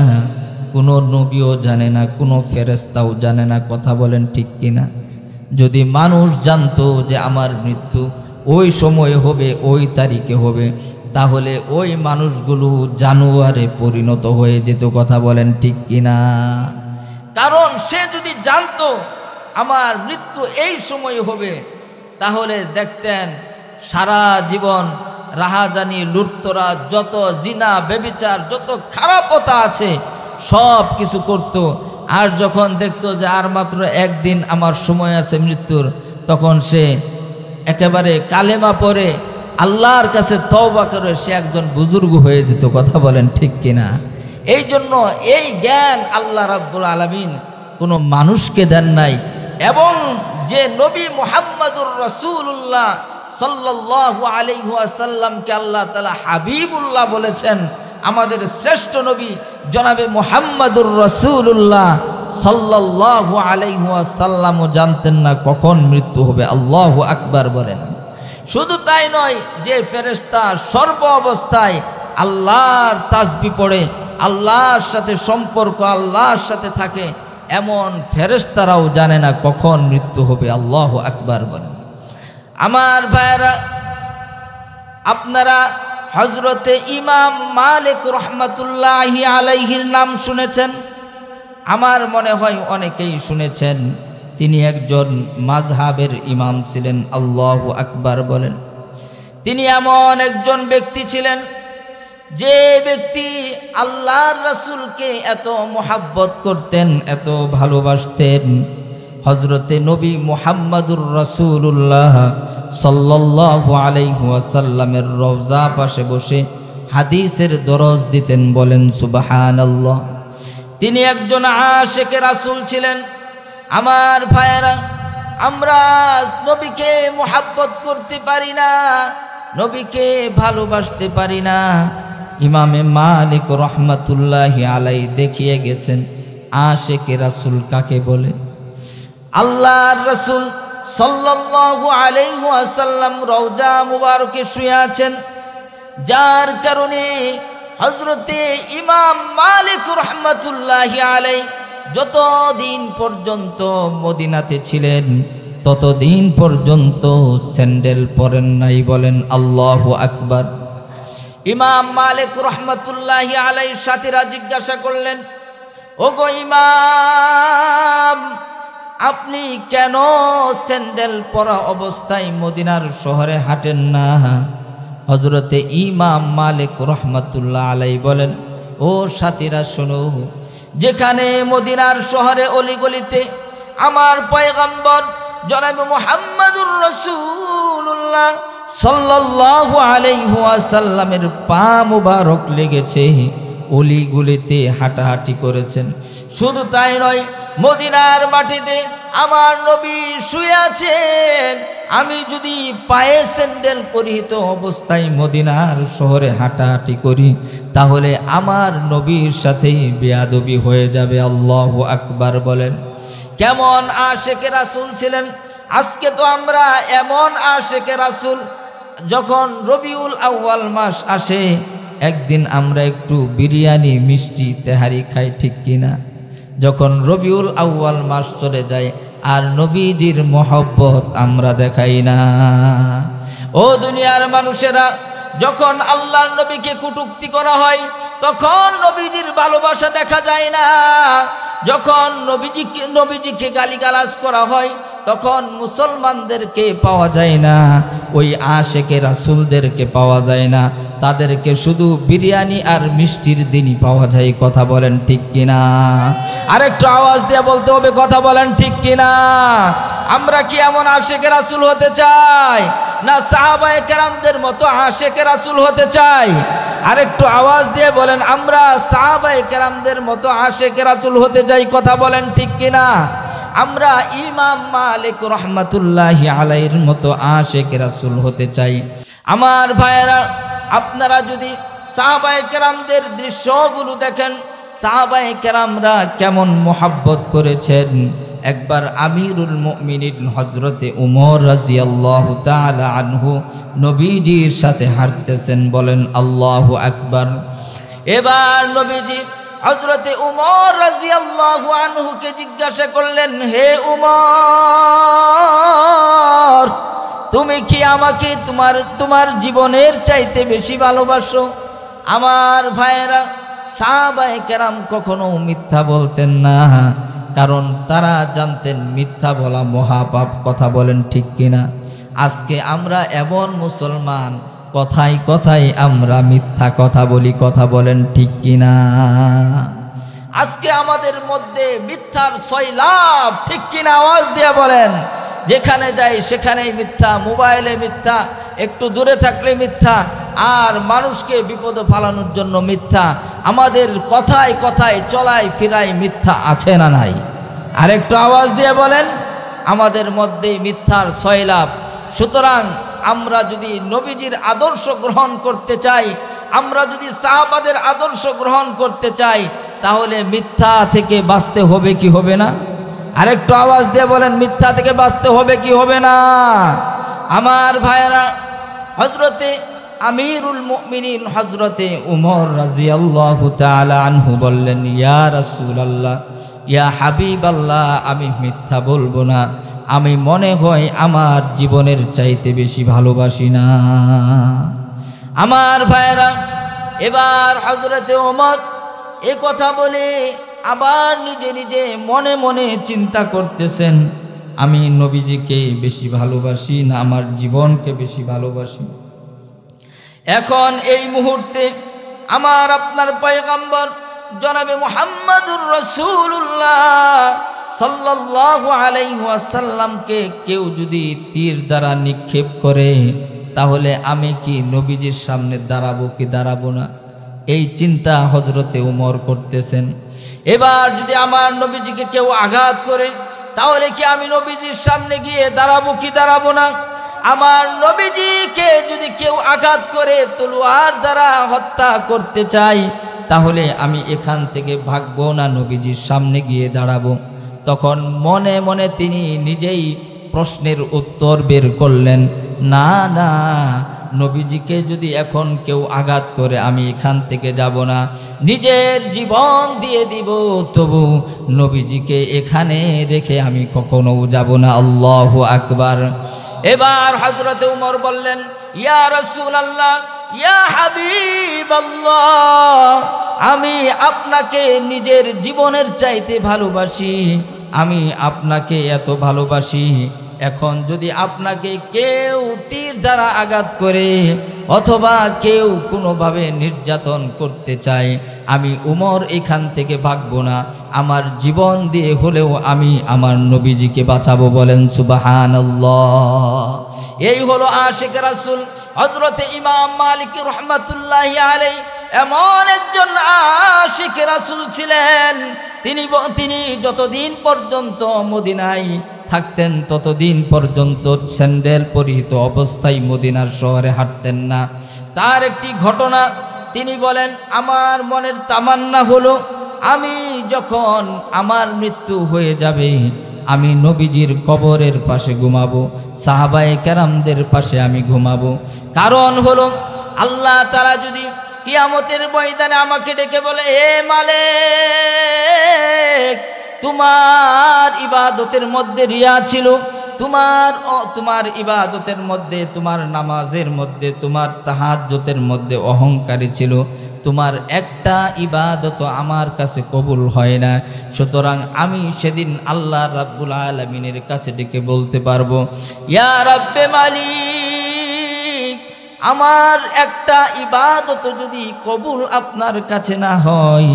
কোনো নবীও জানে না, কোনো ফেরেশতাও জানে না। কথা বলেন ঠিক কিনা? যদি মানুষ জানতো যে আমার মৃত্যু ওই সময় হবে, ওই তারিখে হবে, তাহলে ওই মানুষগুলো জানোয়ারে পরিণত হয়ে যেত। কথা বলেন ঠিক কিনা? কারণ সে যদি জানতো আমার মৃত্যু এই সময় হবে, তাহলে দেখতেন সারা জীবন রাহাজানি, লুটতরা, যত জিনা বেবিচার, যত খারাপতা আছে সব কিছু করত। আর যখন দেখতো যে আর মাত্র একদিন আমার সময় আছে মৃত্যুর, তখন সে একেবারে কালেমা পড়ে আল্লাহর কাছে তওবা করে সে একজন বুজুর্গ হয়ে যেত। কথা বলেন ঠিক কিনা? এই জন্য এই জ্ঞান আল্লাহ রাব্বুল আলামিন কোনো মানুষকে দেন নাই। এবং যে নবী মুহাম্মদুর রাসূলুল্লাহ সাল্লাল্লাহু আলাইহি ওয়াসাল্লামকে আল্লাহ তাআলা হাবিবুল্লাহ বলেছেন, আমাদের শ্রেষ্ঠ নবী জনাবে মুহাম্মদুর রাসূলুল্লাহ সাল্লাল্লাহু আলাইহি ওয়াসাল্লামও জানতেন না কখন মৃত্যু হবে। আল্লাহু আকবার বলেন। শুধু তাই নয়, যে ফেরেশতা সর্ব অবস্থায় আল্লাহর তাসবিহ পড়ে, আল্লাহর সাথে সম্পর্ক, আল্লাহর সাথে থাকে, এমন ফেরেশতারাও জানে না কখন মৃত্যু হবে। আল্লাহু আকবার বলেন। আমার ভাইরা, আপনারা হযরতে ইমাম মালিক রহমাতুল্লাহি আলাইহির নাম শুনেছেন? আমার মনে হয় অনেকেই শুনেছেন। তিনি একজন মাযহাবের ইমাম ছিলেন। আল্লাহু আকবার বলেন। তিনি এমন একজন ব্যক্তি ছিলেন যে ব্যক্তি আল্লাহর রাসূলকে এত মোহাব্বত করতেন, এত ভালোবাসতেন। হযরতে নবী মুহাম্মদুর রাসূলুল্লাহ সাল্লাল্লাহু আলাইহি ওয়াসাল্লামের রওজা পাশে বসে হাদিসের দরজ দিতেন। বলেন সুবহানাল্লাহ। তিনি একজন আশিকে রাসূল ছিলেন। আমার ভাইয়েরা, আমরা নবীকে মোহাব্বত করতে পারি না, নবীকে ভালোবাসতে পারি না। ইমামে মালিক রহমাতুল্লাহি আলাইহি দেখিয়ে গেছেন আশিকে রাসূল কাকে বলে। আল্লাহর রাসূল সাল্লাল্লাহু আলাইহি ওয়াসাল্লাম রওজা মুবারকে শুয়ে আছেন, যার কারণে হযরতে ইমাম মালিক রহমাতুল্লাহি আলাইহি যতদিন পর্যন্ত মদিনাতে ছিলেন ততদিন পর্যন্ত স্যান্ডেল পরেন নাই। বলেন আল্লাহু আকবার। ইমাম মালিক রহমাতুল্লাহি আলাইহির সাথীরা জিজ্ঞাসা করলেন, ওগো ইমাম, আপনি কেন স্যান্ডেল পরা অবস্থায় মদিনার শহরে হাঁটেন না? হযরতে ইমাম মালিক রহমাতুল্লাহ আলাইহি বলেন, ও সাথীরা শোনো, যেখানে মদিনার শহরে অলিগলিতে আমার পয়গম্বর জনাবে মুহাম্মদুর রাসূলুল্লাহ সাল্লাল্লাহু আলাইহি ওয়াসাল্লামের পা মুবারক লেগেছে, অলিগলিতে হাঁটাহাঁটি করেছেন। শুধু তাই নয়, মদিনার মাটিতে আমার নবী শুয়ে আছেন। আমি যদি পায়ে স্যান্ডেল পরিহিত অবস্থায় মদিনার শহরে হাঁটাহাঁটি করি, তাহলে আমার নবীর সাথে বেয়াদবি হয়ে যাবে। আল্লাহু আকবার বলেন। কেমন আশিকে রাসূল ছিলেন! আজকে তো আমরা এমন আশিকে রাসূল, যখন রবিউল আউয়াল মাস আসে, একদিন আমরা একটু বিরিয়ানি, মিষ্টি, তেহারি খাই, ঠিক কিনা? যখন রবিউল আউয়াল মাস চলে যায় আর নবীজির মহব্বত আমরা দেখাই না। ও দুনিয়ার মানুষেরা, যখন আল্লাহর নবীকে কটূক্তি করা হয় তখন নবীজির ভালোবাসা দেখা যায় না। যখন নবীজিকে গালিগালাজ করা হয় তখন মুসলমানদেরকে পাওয়া যায় না, ওই আশিকে রাসূলদেরকে পাওয়া যায় না। তাদেরকে শুধু বিরিয়ানি আর মিষ্টির দিনই পাওয়া যায়। কথা বলেন ঠিক কিনা? আরেকটু আওয়াজ দিয়ে বলতে হবে, কথা বলেন ঠিক কিনা? আমরা কি এমন আশিকে রাসূল হতে চাই, না সাহাবায়ে কেরামদের মতো আশিকে রাসূল হতে চাই? আরেকটু আওয়াজ দিয়ে বলেন, আমরা সাহাবায়ে কেরামদের মতো আশিকে রাসূল হতে চাই। কথা বলেন ঠিক কিনা? আমরা ইমাম মালিক রহমাতুল্লাহি আলাইহির মতো আশিকে রাসূল হতে চাই। আমার ভাইয়েরা, আপনারা যদি সাহাবায়ে কেরামদের দৃশ্যগুলো দেখেন, সাহাবায়ে কেরামরা কেমন মোহাব্বত করেছেন। একবার আমিরুল মুমিনিন হযরতে উমর রাদিয়াল্লাহু তাআলা আনহু নবীজির সাথে হাঁটতেছেন। বলেন আল্লাহু আকবার। এবার নবীজি হযরতে উমর রাদিয়াল্লাহু আনহুকে জিজ্ঞাসা করলেন, হে উমর, তুমি কি আমাকে তোমার জীবনের চাইতে বেশি ভালোবাসো? আমার ভাইয়েরা, সাহাবায়ে কেরাম কখনো মিথ্যা বলতেন না, কারণ তারা জানতেন মিথ্যা বলা মহাপাপ। কথা বলেন ঠিক কিনা? আজকে আমরা এমন মুসলমান, কথায় কথায় আমরা মিথ্যা কথা বলি। কথা বলেন ঠিক কিনা? আজকে আমাদের মধ্যে মিথ্যার সয়লাভ, ঠিক কিনা? আওয়াজ দিয়ে বলেন। যেখানে যাই সেখানেই মিথ্যা, মোবাইলে মিথ্যা, একটু দূরে থাকলে মিথ্যা, আর মানুষকে বিপদে ফালানোর জন্য মিথ্যা। আমাদের কথায় কথায় চলায় ফিরায় মিথ্যা আছে না নাই? আরেকটু আওয়াজ দিয়ে বলেন। আমাদের মধ্যেই মিথ্যার সয়লাভ। সুতরাং আমরা যদি নবীজির আদর্শ গ্রহণ করতে চাই, আমরা যদি সাহাবাদের আদর্শ গ্রহণ করতে চাই, তাহলে মিথ্যা থেকে বাঁচতে হবে কি হবে না? আরেকটু আওয়াজ দিয়ে বলেন, মিথ্যা থেকে বাঁচতে হবে কি হবে না? আমার ভাইয়েরা, হযরতে আমিরুল মুমিনিন হযরতে উমর রাদিয়াল্লাহু তাআলা আনহু বললেন, ইয়া রাসূলুল্লাহ, ইয়া হাবিবাল্লাহ, আমি মিথ্যা বলবো না। আমি মনে হয় আমার জীবনের চাইতে বেশি ভালোবাসি না। আমার ভাইয়েরা, এবার হযরতে ওমর এ কথা বলে আবার নিজে নিজে মনে মনে চিন্তা করতেছেন, আমি নবীজিকে বেশি ভালোবাসি না আমার জীবনকে বেশি ভালোবাসি? এখন এই মুহূর্তে আমার আপনার পয়গম্বর জনাবে মুহাম্মাদুর রাসূলুল্লাহ সাল্লাল্লাহু আলাইহি ওয়াসাল্লামকে কেউ যদি তীর দ্বারা নিক্ষেপ করে, তাহলে আমি কি নবীজির সামনে দাঁড়াবো কি দাঁড়াবো না? এই চিন্তা হযরতে উমর করতেছেন। এবার যদি আমার নবীজিকে কেউ আঘাত করে, তাহলে কি আমি নবীজির সামনে গিয়ে দাঁড়াবো কি দাঁড়াবো না? আমার নবীজিকে যদি কেউ আঘাত করে তলোয়ার দ্বারা হত্যা করতে চাই, তাহলে আমি এখান থেকে ভাগবো না নবীজির সামনে গিয়ে দাঁড়াবো? তখন মনে মনে তিনি নিজেই প্রশ্নের উত্তর বের করলেন, না না, নবীজিকে যদি এখন কেউ আঘাত করে আমি এখান থেকে যাব না, নিজের জীবন দিয়ে দিব, তবু নবীজিকে এখানে রেখে আমি কখনো যাব না। আল্লাহু আকবার। এবার হযরতে উমর বললেন, ইয়া রাসূলুল্লাহ, ইয়া হাবিবাল্লাহ, আমি আপনাকে নিজের জীবনের চাইতে ভালোবাসি, আমি আপনাকে এত ভালোবাসি, এখন যদি আপনাকে কেউ তীর দ্বারা আঘাত করে অথবা কেউ কোনোভাবে নির্যাতন করতে চায়, আমি উমর এখান থেকে ভাগবো না, আমার জীবন দিয়ে হলেও আমি আমার নবীজিকে বাঁচাবো। বলেন সুবহানাল্লাহ। এই হলো আশিক রাসূল হযরতে ইমাম মালিক রাহমাতুল্লাহি আলাইহি। এমন একজন আশিক রাসূল ছিলেন, তিনি যতদিন পর্যন্ত মদিনায় থাকতেন ততদিন পর্যন্ত স্যান্ডেল পরিহিত অবস্থায় মদিনার শহরে হাঁটতেন না। তার একটি ঘটনা তিনি বলেন, আমার মনের তামান্না হলো আমি যখন আমার মৃত্যু হয়ে যাবে, আমি নবীজির কবরের পাশে ঘুমাবো, সাহাবায়ে কেরামদের পাশে আমি ঘুমাবো। কারণ হলো আল্লাহ তাআলা যদি কিয়ামতের ময়দানে আমাকে ডেকে বলে, হে মালিক, তোমার ইবাদতের মধ্যে রিয়া ছিল, তোমার ইবাদতের মধ্যে, তোমার নামাজের মধ্যে, তোমার তাহাজ্জুদের মধ্যে অহংকারী ছিল, তোমার একটা ইবাদত আমার কাছে কবুল হয় না। সুতরাং আমি সেদিন আল্লাহ রাব্বুল আলামিনের কাছে ডেকে বলতে পারবো, ইয়া রাব্বে মালিক, আমার একটা ইবাদত যদি কবুল আপনার কাছে না হয়,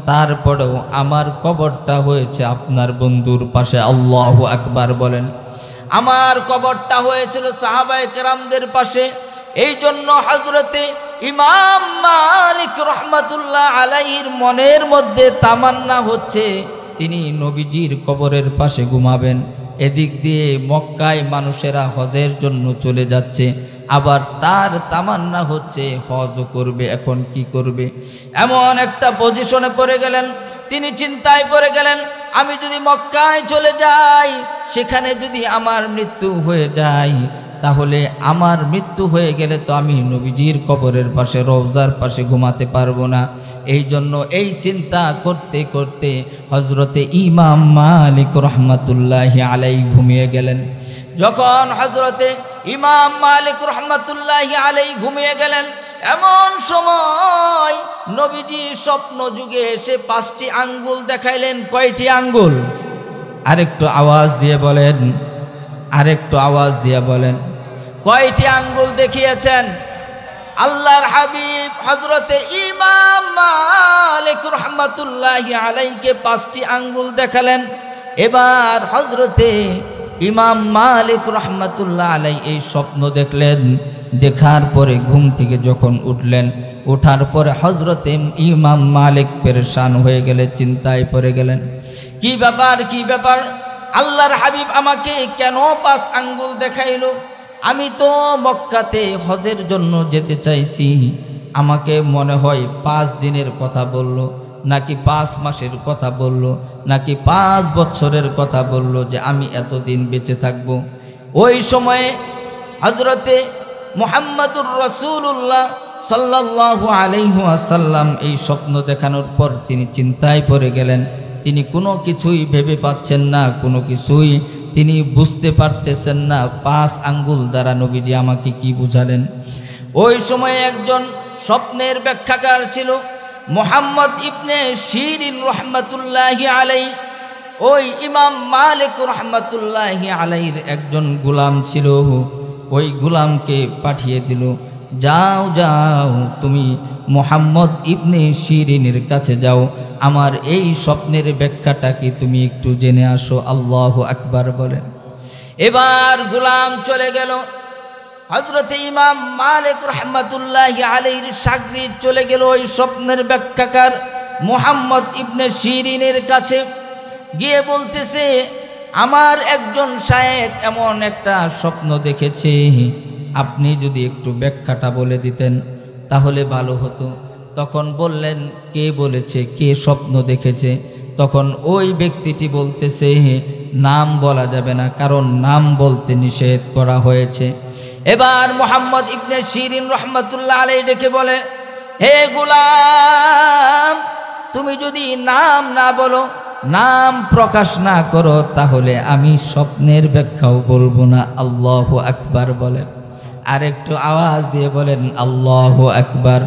তারপরেও আমার কবরটা হয়েছে আপনার বন্ধুর পাশে। আল্লাহু আকবার বলেন। আমার কবরটা হয়েছিল সাহাবায়ে কেরামদের পাশে। এই জন্য হযরতে ইমাম মালিক রাহমাতুল্লাহ আলাইহির মনের মধ্যে তামান্না হচ্ছে তিনি নবীজির কবরের পাশে ঘুমাবেন। এদিক দিয়ে মক্কায় মানুষেরা হজের জন্য চলে যাচ্ছে, আবার তার তামান্না হচ্ছে হজ করবে। এখন কি করবে? এমন একটা পজিশনে পড়ে গেলেন, তিনি চিন্তায় পড়ে গেলেন, আমি যদি মক্কায় চলে যাই, সেখানে যদি আমার মৃত্যু হয়ে যায়, তাহলে আমার মৃত্যু হয়ে গেলে তো আমি নবীজির কবরের পাশে রওজার পাশে ঘুমাতে পারবো না। এই জন্য এই চিন্তা করতে করতে হজরতে ইমাম মালিক রহমাতুল্লাহি আলাই ঘুমিয়ে গেলেন। যখন হজরতে ইমাম মালিক রহমাতুল্লাহি আলাই ঘুমিয়ে গেলেন, এমন সময় নবীজি স্বপ্ন যুগে এসে 5টি আঙ্গুল দেখাইলেন। কয়টি আঙ্গুল? আরেকটু আওয়াজ দিয়ে বলেন, আরেকটু আওয়াজ দিয়ে বলেন, কয়টি আঙ্গুল দেখিয়েছেন? আল্লাহর হাবিব হযরতে ইমাম মালিক রাহমাতুল্লাহি আলাইহিকে 5টি আঙ্গুল দেখালেন। এবার হযরতে ইমাম মালিক রাহমাতুল্লাহ আলাইহি এই স্বপ্ন দেখলেন। দেখার পরে ঘুম থেকে যখন উঠলেন, ওঠার পরে হযরতে ইমাম মালিক পেরেশান হয়ে গেলেন, চিন্তায় পড়ে গেলেন। কি ব্যাপার, কি ব্যাপার? আল্লাহর হাবিব আমাকে কেন 5 আঙ্গুল দেখাইল? আমি তো মক্কাতে হজের জন্য যেতে চাইছি। আমাকে মনে হয় 5 দিনের কথা বলল, নাকি 5 মাসের কথা বলল, নাকি 5 বছরের কথা বলল যে আমি এতদিন বেঁচে থাকব। ওই সময়ে হযরতে মুহাম্মদুর রাসূলুল্লাহ সাল্লাল্লাহু আলাইহি ওয়াসাল্লাম এই স্বপ্ন দেখানোর পর তিনি চিন্তায় পড়ে গেলেন। তিনি কোনো কিছুই ভেবে পাচ্ছেন না, কোনো কিছুই তিনি বুঝতে পারতেছেন না 5 আঙ্গুল দ্বারা নবীজি আমাকে কি বুঝালেন। ওই সময়ে একজন স্বপ্নের ব্যাখ্যাকার ছিল মুহাম্মদ ইবনে শিরিন রহমাতুল্লাহি আলাইহি। ওই ইমাম মালিক রহমাতুল্লাহি আলাইহির একজন গোলাম ছিল। ওই গোলামকে পাঠিয়ে দিল, যাও যাও তুমি মুহাম্মদ ইবনে শিরিনের কাছে যাও, আমার এই স্বপ্নের ব্যাখ্যাটা কি তুমি একটু জেনে আসো। আল্লাহু আকবার বলেন। এবার গোলাম চলে গেল। হযরতে ইমাম মালিক রাহমাতুল্লাহি আলাইহির শাগরিদ চলে গেল ওই স্বপ্নের ব্যাখ্যাকার মুহাম্মদ ইবনে শিরিনের কাছে। গিয়ে বলতেছে, আমার একজন শায়েখ এমন একটা স্বপ্ন দেখেছে, আপনি যদি একটু ব্যাখ্যাটা বলে দিতেন তাহলে ভালো হতো। তখন বললেন, কে বলেছে, কে স্বপ্ন দেখেছে? তখন ওই ব্যক্তিটি বলতেছে, নাম বলা যাবে না, কারণ নাম বলতে নিষেধ করা হয়েছে। এবার মুহাম্মদ ইবনে শিরিন রহমাতুল্লাহ আলাইহি ডেকে বলে, হে গোলাম, তুমি যদি নাম না বলো, নাম প্রকাশ না করো, তাহলে আমি স্বপ্নের ব্যাখ্যাও বলবো না। আল্লাহু আকবার বলেন। আর একটু আওয়াজ দিয়ে বলেন, আল্লাহু আকবার।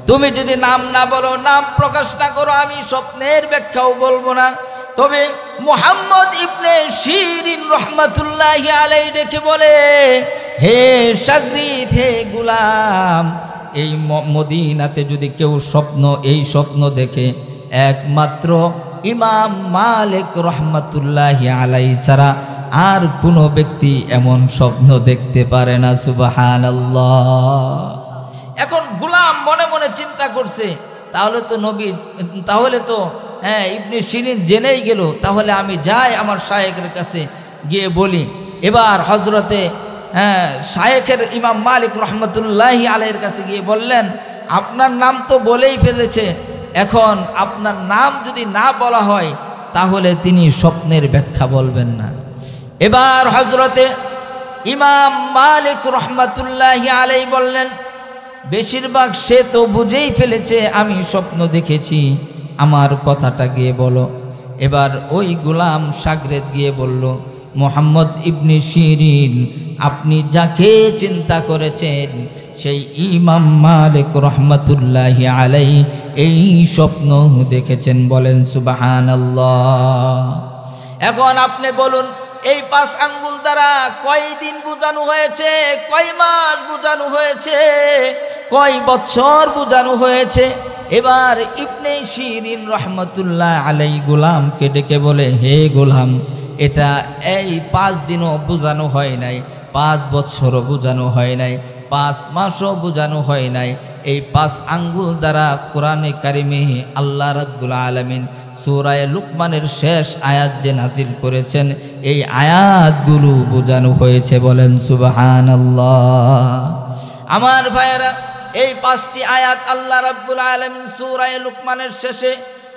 তুমি যদি নাম না বলো, নাম প্রকাশ না করো, আমি স্বপ্নের ব্যাখ্যাও বলবো না। তবে মুহাম্মদ ইবনে শিরিন রহমাতুল্লাহি আলাইহি ডেকে বলে, হে শাগরিদ, হে গোলাম, এই মদিনাতে যদি কেউ এই স্বপ্ন দেখে, একমাত্র ইমাম মালিক রহমাতুল্লাহি আলাইহি ছাড়া আর কোনো ব্যক্তি এমন স্বপ্ন দেখতে পারে না। সুবহানাল্লাহ। এখন গোলাম মনে মনে চিন্তা করছে, তাহলে তো ইবনে শিরিন জেনেই গেল, তাহলে আমি যাই আমার শায়েখের কাছে গিয়ে বলি। এবার হযরতে শায়েখের ইমাম মালিক রহমাতুল্লাহি আলাইহির কাছে গিয়ে বললেন, আপনার নাম তো বলেই ফেলেছে, এখন আপনার নাম যদি না বলা হয় তাহলে তিনি স্বপ্নের ব্যাখ্যা বলবেন না। এবার হযরতে ইমাম মালিক রহমাতুল্লাহি আলাইহি বললেন, বেশিরভাগ সে তো বুঝেই ফেলেছে আমি স্বপ্ন দেখেছি, আমার কথাটা গিয়ে বলো। এবার ওই গোলাম শাগরেদ গিয়ে বলল, মুহাম্মদ ইবনে শিরিন, আপনি যাকে চিন্তা করেছেন সেই ইমাম মালিক রহমাতুল্লাহি আলাইহি এই স্বপ্ন দেখেছেন। বলেন সুবহানাল্লাহ। এখন আপনি বলুন, এই 5 আঙ্গুল দ্বারা কয় দিন বোঝানো হয়েছে, কয় মাস বোঝানো হয়েছে, কয় বছর বোঝানো হয়েছে? এবার ইবনে শিরিন রহমাতুল্লাহ আলাইহি গোলামকে ডেকে বলে, হে গোলাম, এটা এই 5 দিনও বোঝানো হয় নাই, 5 বছরও বোঝানো হয় নাই, 5 মাসও বোঝানো হয় নাই। এই 5 আঙ্গুল দ্বারা কোরআনে কারিমে আল্লাহ রাব্বুল আলামিন সূরা লুকমানের শেষ আয়াত যে নাজিল করেছেন, এই আয়াতগুলো বোঝানো হয়েছে। বলেন সুবহানাল্লাহ। আমার ভাইয়েরা, এই 5টি আয়াত আল্লাহ রাব্বুল আলামিন সূরা লুকমানের শেষে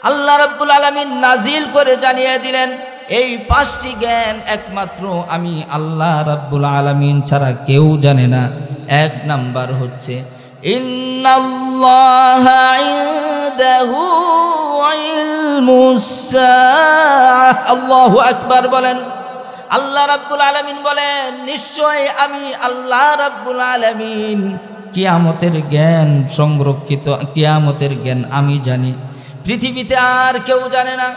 আল্লাহ রাব্বুল আলামিন নাজিল করে জানিয়ে দিলেন, এই 5টি জ্ঞান একমাত্র আমি আল্লাহ রাব্বুল আলামিন ছাড়া কেউ জানে না। 1 নাম্বার হচ্ছে ইন্নাল্লাহা ইনদাহু ইলমুস সাআহ। আল্লাহু আকবার বলেন। আল্লাহ রাব্বুল আলামিন বলেন, নিশ্চয় আমি আল্লাহ রাব্বুল আলামিন কিয়ামতের জ্ঞান সংরক্ষিত, কিয়ামতের জ্ঞান আমি জানি, পৃথিবীতে আর কেউ জানে না।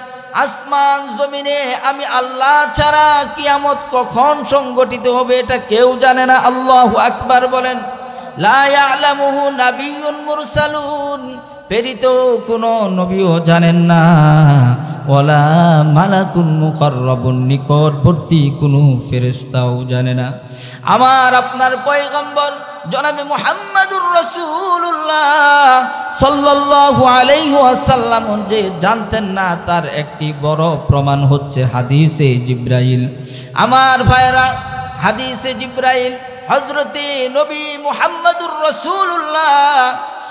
আসমান জমিনে আমি আল্লাহ ছাড়া কিয়ামত কখন সংগঠিত হবে এটা কেউ জানে না। আল্লাহু আকবার বলেন। লা ইয়ালামুহু নাবিয়্যুন মুরসালুন, প্রেরিত কোনো নবীও জানেন না, ওয়ালা মালাকুন মুকাররাবুন, নিকটবর্তী কোনো ফেরেশতাও জানে না। আমার আপনার পয়গম্বর জনাবে মুহাম্মাদুর রাসূলুল্লাহ সাল্লাল্লাহু আলাইহি ওয়াসাল্লাম যে জানতেন না তার একটি বড় প্রমাণ হচ্ছে হাদিসে জিবরাইল। আমার ভাইরা, হাদিসে জিবরাইল হযরতে নবী মুহাম্মাদুর রাসূলুল্লাহ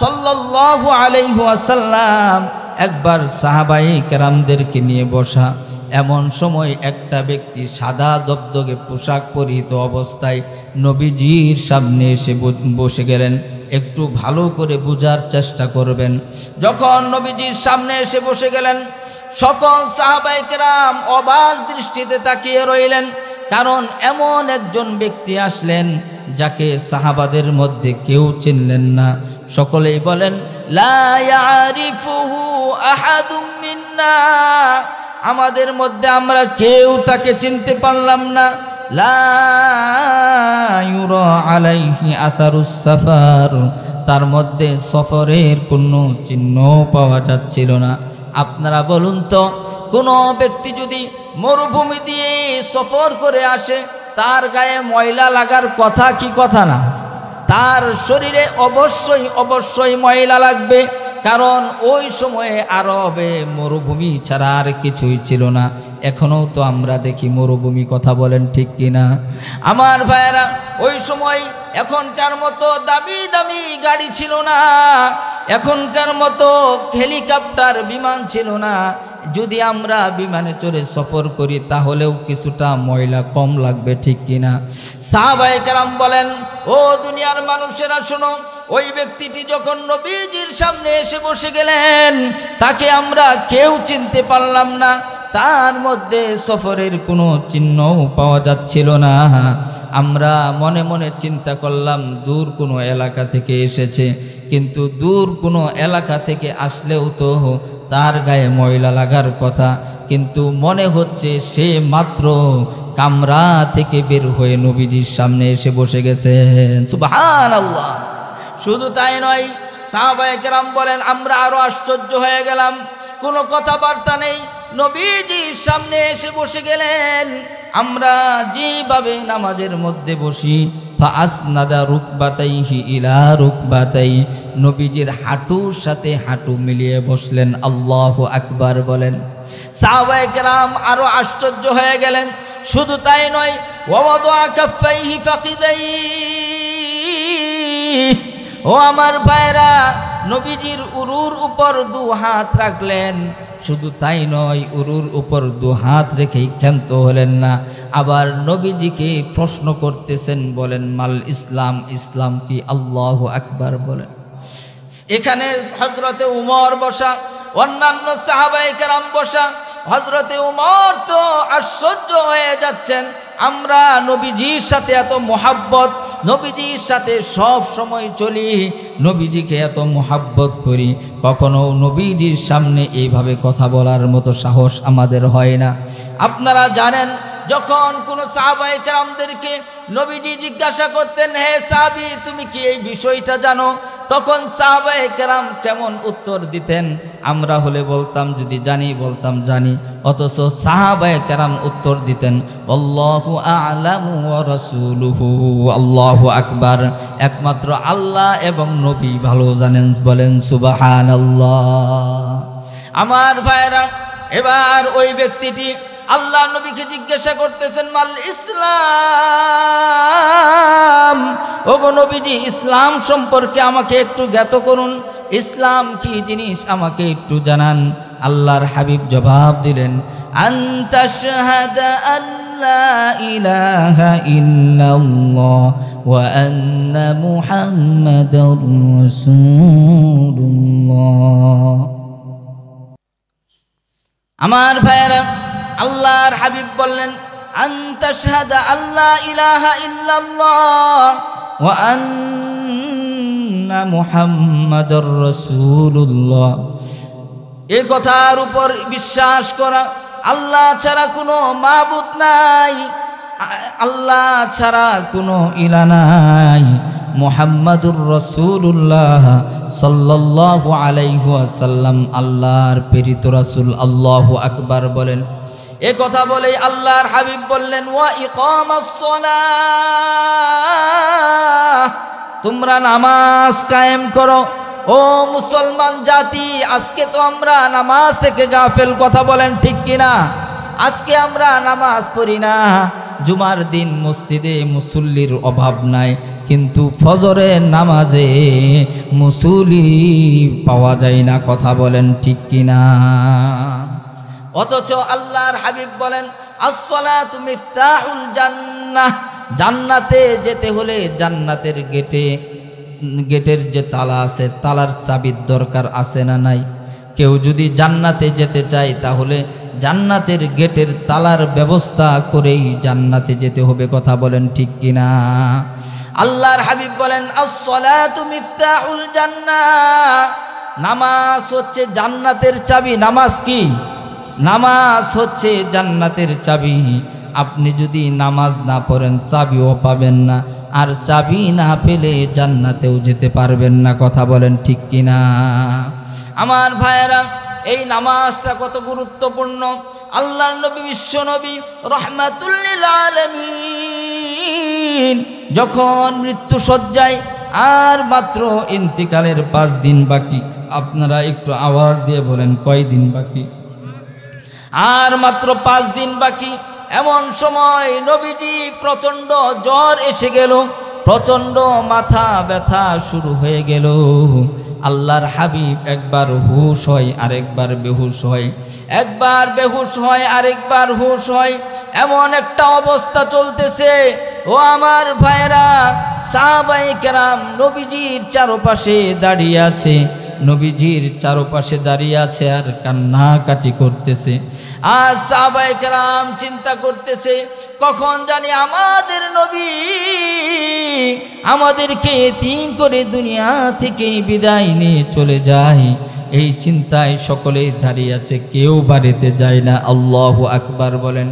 সাল্লাল্লাহু আলাইহি ওয়াসাল্লাম একবার সাহাবায়ে কেরামদেরকে নিয়ে বসা। এমন সময় একটা ব্যক্তি সাদা দবদবে পোশাক পরিহিত অবস্থায় নবীজির সামনে এসে বসে গেলেন। একটু ভালো করে বোঝার চেষ্টা করবেন। যখন নবীজির সামনে এসে বসে গেলেন, সকল সাহাবায়ে কেরাম অবাক দৃষ্টিতে তাকিয়ে রইলেন, কারণ এমন একজন ব্যক্তি আসলেন যাকে সাহাবাদের মধ্যে কেউ চিনলেন না। সকলেই বলেন, লা ইয়ারিফুহু আহাদুম মিন্না, আমাদের মধ্যে আমরা কেউ তাকে চিনতে পারলাম না। লা ইউরা আলাইহি আথারুস সাফার, তার মধ্যে সফরের কোনো চিহ্ন পাওয়া যাচ্ছিল না। আপনারা বলুন তো, কোনো ব্যক্তি যদি মরুভূমি দিয়ে সফর করে আসে, তার গায়ে ময়লা লাগার কথা কি কথা না? তার শরীরে অবশ্যই অবশ্যই ময়লা লাগবে, কারণ ওই সময়ে আরবে মরুভূমি ছাড়া আর কিছুই ছিল না। এখনও তো আমরা দেখি মরুভূমি, কথা বলেন ঠিক কিনা? আমার ভাইয়েরা, ওই সময় এখনকার মতো দামি দামি গাড়ি ছিল না, এখনকার মতো হেলিকপ্টার বিমান ছিল না। যদি আমরা বিমানে চড়ে সফর করি তাহলেও কিছুটা ময়লা কম লাগবে, ঠিক কিনা? সাহাবায়ে কেরাম বলেন, ও দুনিয়ার মানুষেরা শোনো, ওই ব্যক্তিটি যখন নবীজির সামনে এসে বসে গেলেন, তাকে আমরা কেউ চিনতে পারলাম না, তার মধ্যে সফরের কোনো চিহ্নও পাওয়া যাচ্ছিল না। আমরা মনে মনে চিন্তা করলাম দূর কোনো এলাকা থেকে এসেছে, কিন্তু দূর কোনো এলাকা থেকে আসলেও তো তার গায়ে ময়লা লাগার কথা, কিন্তু মনে হচ্ছে সে মাত্র কামরা থেকে বের হয়ে নবীজির সামনে এসে বসে গেছেন। সুবহানাল্লাহ। শুধু তাই নয়, সাহাবায়ে কেরাম বলেন, আমরা আরো আশ্চর্য হয়ে গেলাম, কোনো কথাবার্তা নেই, নবীজির সামনে এসে বসে গেলেন। আমরা যেভাবে নামাজের মধ্যে বসি, ফাআসনাদা রুকবাতাইহি ইলা রুকবাতাই, নবীজির হাঁটুর সাথে হাঁটু মিলিয়ে বসলেন। আল্লাহু আকবার বলেন। সাহাবায়ে কেরাম আরো আশ্চর্য হয়ে গেলেন। শুধু তাই নয়, ওয়াওয়াদা কাফাইহি ফাকিদাই, ও আমার ভাইরা, নবীজির উরুর উপর 2 হাত রাখলেন। শুধু তাই নয়, উরুর উপর 2 হাত রেখেই ক্ষান্ত হলেন না, আবার নবীজিকে প্রশ্ন করতেছেন, বলেন মাল ইসলাম, ইসলাম কি? আল্লাহু আকবার বলেন। এখানে হযরতে উমর বসা, অন্যান্য সাহাবায়ে কেরাম বসা। হযরতে উমর তো আশ্চর্য হয়ে যাচ্ছেন, আমরা নবীজির সাথে এত মোহাব্বত, নবীজির সাথে সব সময় চলি, নবীজিকে এত মোহাব্বত করি, কখনো নবীজির সামনে এইভাবে কথা বলার মতো সাহস আমাদের হয় না। আপনারা জানেন, যখন কোনো সাহাবায়ে কেরামদেরকে নবীজি জিজ্ঞাসা করতেন, হে সাহাবী তুমি কি এই বিষয়টা জানো, তখন সাহাবায়ে কেরাম কেমন উত্তর দিতেন? আমরা হলে বলতাম, যদি জানি বলতাম জানি, অথচ সাহাবায়ে কেরাম উত্তর দিতেন, আল্লাহু আ'লামু ওয়া রাসূলুহু। আল্লাহু আকবার, একমাত্র আল্লাহ এবং নবী ভালো জানেন, বলেন সুবহানাল্লাহ। আমার ভাইরা, এবার ওই ব্যক্তিটি আল্লাহ নবীকে জিজ্ঞাসা করতেছেন, মাল ইসলাম, ওগো নবীজি ইসলাম সম্পর্কে আমাকে একটু জ্ঞাত করুন, ইসলাম কি জিনিস আমাকে একটু জানান। আল্লাহর হাবিব জবাব দিলেন, আনতা শাহাদা আল্লা ইলাহা ইল্লাল্লাহ ওয়া আন্না মুহাম্মাদুর রাসূলুল্লাহ। আমার ভাইরা, আল্লাহর হাবিব বললেন, আনতা শাহাদা আল্লা ইলাহা ইল্লাল্লাহ ওয়া আন্না মুহাম্মাদুর রাসূলুল্লাহ। এই কথার উপর বিশ্বাস করা, আল্লাহ ছাড়া কোনো মাবুদ নাই, আল্লাহ ছাড়া কোনো ইলাহ নাই, মুহাম্মাদুর রাসূলুল্লাহ সাল্লাল্লাহু আলাইহি ওয়াসাল্লাম আল্লাহর প্রেরিত রাসূল। আল্লাহু আকবার বলেন। এ কথা বলেই আল্লাহর হাবিব বললেন, ওয়া ইকামাস সালাহ, তোমরা নামাজ কায়েম করো। ও মুসলমান জাতি, আজকে তো আমরা নামাজ থেকে গাফেল, কথা বলেন ঠিক কিনা? আজকে আমরা নামাজ পড়ি না। জুমার দিন মসজিদে মুসল্লির অভাব নাই, কিন্তু ফজরের নামাজে মুসল্লি পাওয়া যায় না, কথা বলেন ঠিক কিনা? অথচ আল্লাহর হাবিব বলেন, আসসালাতু মিফতাহুল জান্নাহ, জান্নাতে যেতে হলে জান্নাতের গেটের যে তালা আছে, তালার চাবির দরকার আছে না নাই? কেউ যদি জান্নাতে যেতে চায় তাহলে জান্নাতের গেটের তালার ব্যবস্থা করেই জান্নাতে যেতে হবে, কথা বলেন ঠিক কিনা? আল্লাহর হাবিব বলেন, আসসালাতু মিফতাহুল জান্নাহ, নামাজ হচ্ছে জান্নাতের চাবি। নামাজ কি? নামাজ হচ্ছে জান্নাতের চাবি। আপনি যদি নামাজ না পড়েন চাবিও পাবেন না, আর চাবি না পেলে জান্নাতেও যেতে পারবেন না, কথা বলেন ঠিক কিনা? আমার ভাইয়েরা, এই নামাজটা কত গুরুত্বপূর্ণ। আল্লাহর নবী, বিশ্ব নবী রাহমাতুল লিল আলামিন যখন মৃত্যু শয্যায়, আর মাত্র ইন্তিকালের 5 দিন বাকি। আপনারা একটু আওয়াজ দিয়ে বলেন, কয় দিন বাকি? আর মাত্র 5 দিন বাকি। এমন সময় নবীজি প্রচণ্ড জ্বর এসে গেল, প্রচণ্ড মাথা ব্যথা শুরু হয়ে গেল। আল্লাহর হাবিব একবার হুশ হয়, আরেকবার বেহুশ হয়, একবার বেহুশ হয়, আরেকবার হুশ হয়। এমন একটা অবস্থা চলতেছে। ও আমার ভাইরা, সাহাবায়ে কেরাম নবীজির চারপাশে দাঁড়িয়ে আছে, নবীজির চারপাশে দাঁড়িয়ে আছে আর কান্নাকাটি করতেছে। আর সাহাবায়ে কেরাম চিন্তা করতেছে, কখন জানি আমাদের নবী আমাদেরকে এতিম করে দুনিয়া থেকে বিদায় নিয়ে চলে যায়। এই চিন্তায় সকলেই দাঁড়িয়ে আছে, কেউ বাড়িতে যায় না। আল্লাহু আকবার বলেন।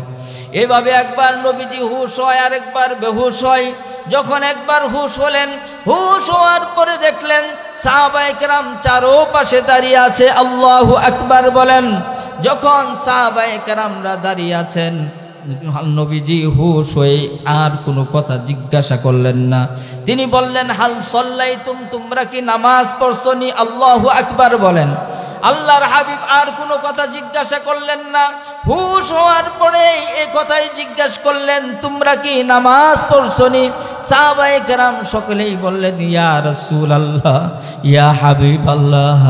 এভাবে একবার নবীজি হুশ হয়, আরেকবার বেহুশ হয়। যখন একবার হুশ হলেন, হুশ হওয়ার পরে দেখলেন সাহাবায়ে কেরাম চারপাশে দাঁড়িয়ে আছে। আল্লাহু আকবার বলেন। যখন সাহাবায়ে কেরামরা দাঁড়িয়ে আছেন, নবীজি হুশ হয়ে আর কোনো কথা জিজ্ঞাসা করলেন না। তিনি বললেন, হাল সাল্লাইতুম, তোমরা কি নামাজ পড়ছনি? আল্লাহু আকবার বলেন। আল্লাহর হাবিব আর কোনো কথা জিজ্ঞাসা করলেন না। হুশ হওয়ার পরে এই কথাই জিজ্ঞাসা করলেন, তোমরা কি নামাজ পড়ছনি? সাহাবায়ে কেরাম সকলেই বললেন, ইয়া রাসূলুল্লাহ, ইয়া হাবিবাল্লাহ,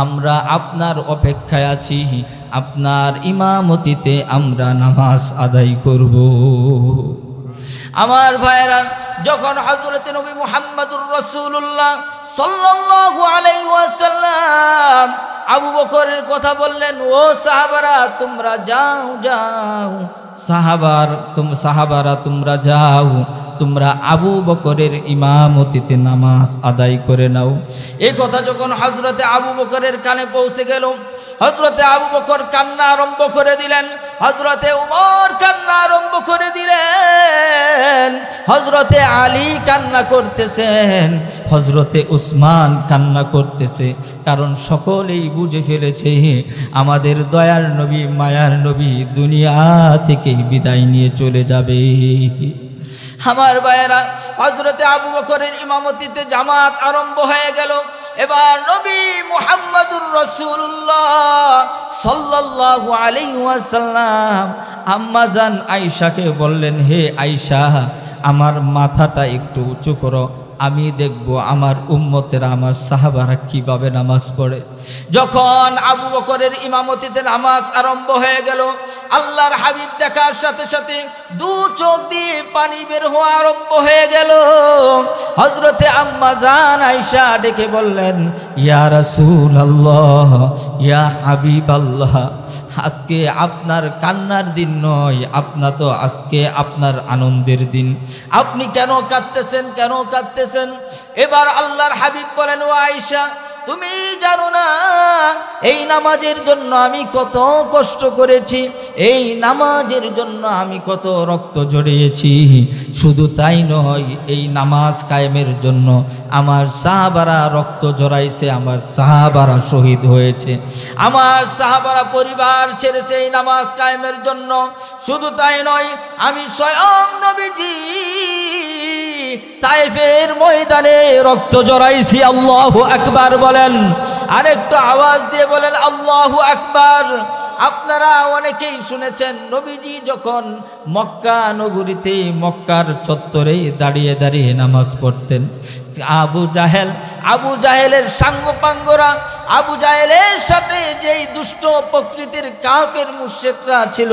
আমরা আপনার অপেক্ষায় আছি, আপনার ইমামতিতে আমরা নামাজ আদায় করব। আমার ভাইরা, যখন হযরতে নবী মুহাম্মদুর রাসূলুল্লাহ সাল্লাল্লাহু আলাইহি ওয়াসাল্লাম আবু বকরের কথা বললেন, ও সাহাবারা তোমরা যাও যাও, সাহাবারা তোমরা যাও, তোমরা আবু বকরের ইমামতিতে নামাজ আদায় করে নাও। এই কথা যখন হযরতে আবু বকরের কানে পৌঁছে গেল, হযরতে আবু বকর কান্না আরম্ভ করে দিলেন, হযরতে উমর কান্না আরম্ভ করে দিলেন, হযরতে আলী কান্না করতেছেন, হযরতে উসমান কান্না করতেছে। কারণ সকলেই বুঝে ফেলেছে আমাদের দয়ার নবী, মায়ার নবী দুনিয়া থেকে বিদায় নিয়ে চলে যাবে। আমার ভাইয়েরা, হযরতে আবু বকরের ইমামতিতে জামাত আরম্ভ হয়ে গেল। এবার নবী মুহাম্মদুর রাসূলুল্লাহ সাল্লাল্লাহু আলাইহি ওয়াসাল্লাম আম্মা জান আয়েশাকে বললেন, হে আয়েশা, আমার মাথাটা একটু উঁচু করো। আমি দেখব আমার উম্মতেরা আমার সাহাবারা কিভাবে নামাজ পড়ে। যখন আবু বকরের ইমামতিতে নামাজ আরম্ভ হয়ে গেল, আল্লাহর হাবিব দেখার সাথে সাথে দু চোখ দিয়ে পানি বের হওয়া আরম্ভ হয়ে গেল। হযরতে আম্মা জান আয়েশা ডেকে বললেন, ইয়া রাসূলুল্লাহ, ইয়া হাবিবাল্লাহ, আজকে আপনার কান্নার দিন নয়, আপনার তো আজকে আপনার আনন্দের দিন, আপনি কেন কাঁদতেছেন, কেন কাঁদতেছেন? এবার আল্লাহর হাবিব বলেন, ও আয়েশা, তুমি জানো না এই নামাজের জন্য আমি কত কষ্ট করেছি, এই নামাজের জন্য আমি কত রক্ত ঝরিয়েছি। শুধু তাই নয়, এই নামাজ কায়েমের জন্য আমার সাহাবারা রক্ত ঝরাইছে, আমার সাহাবারা শহীদ হয়েছে, আমার সাহাবারা পরিবার ছেড়েছে এই নামাজ কায়েমের জন্য। শুধু তাই নয়, আমি স্বয়ং নবীজি তায়েফের ময়দানে রক্ত ঝরাইছি। আল্লাহু আকবার বলেন, আরেকটু আওয়াজ দিয়ে বলেন আল্লাহু আকবার। আপনারা অনেকেই শুনেছেন, নবীজি যখন মক্কা নগরীতে, মক্কার চত্বরে দাঁড়িয়ে দাঁড়িয়ে নামাজ পড়তেন, আবু জাহেলের সাঙ্গপাঙ্গরা, আবু জাহেলের সাথে যেই দুষ্ট প্রকৃতির কাফের মুশরিকরা ছিল,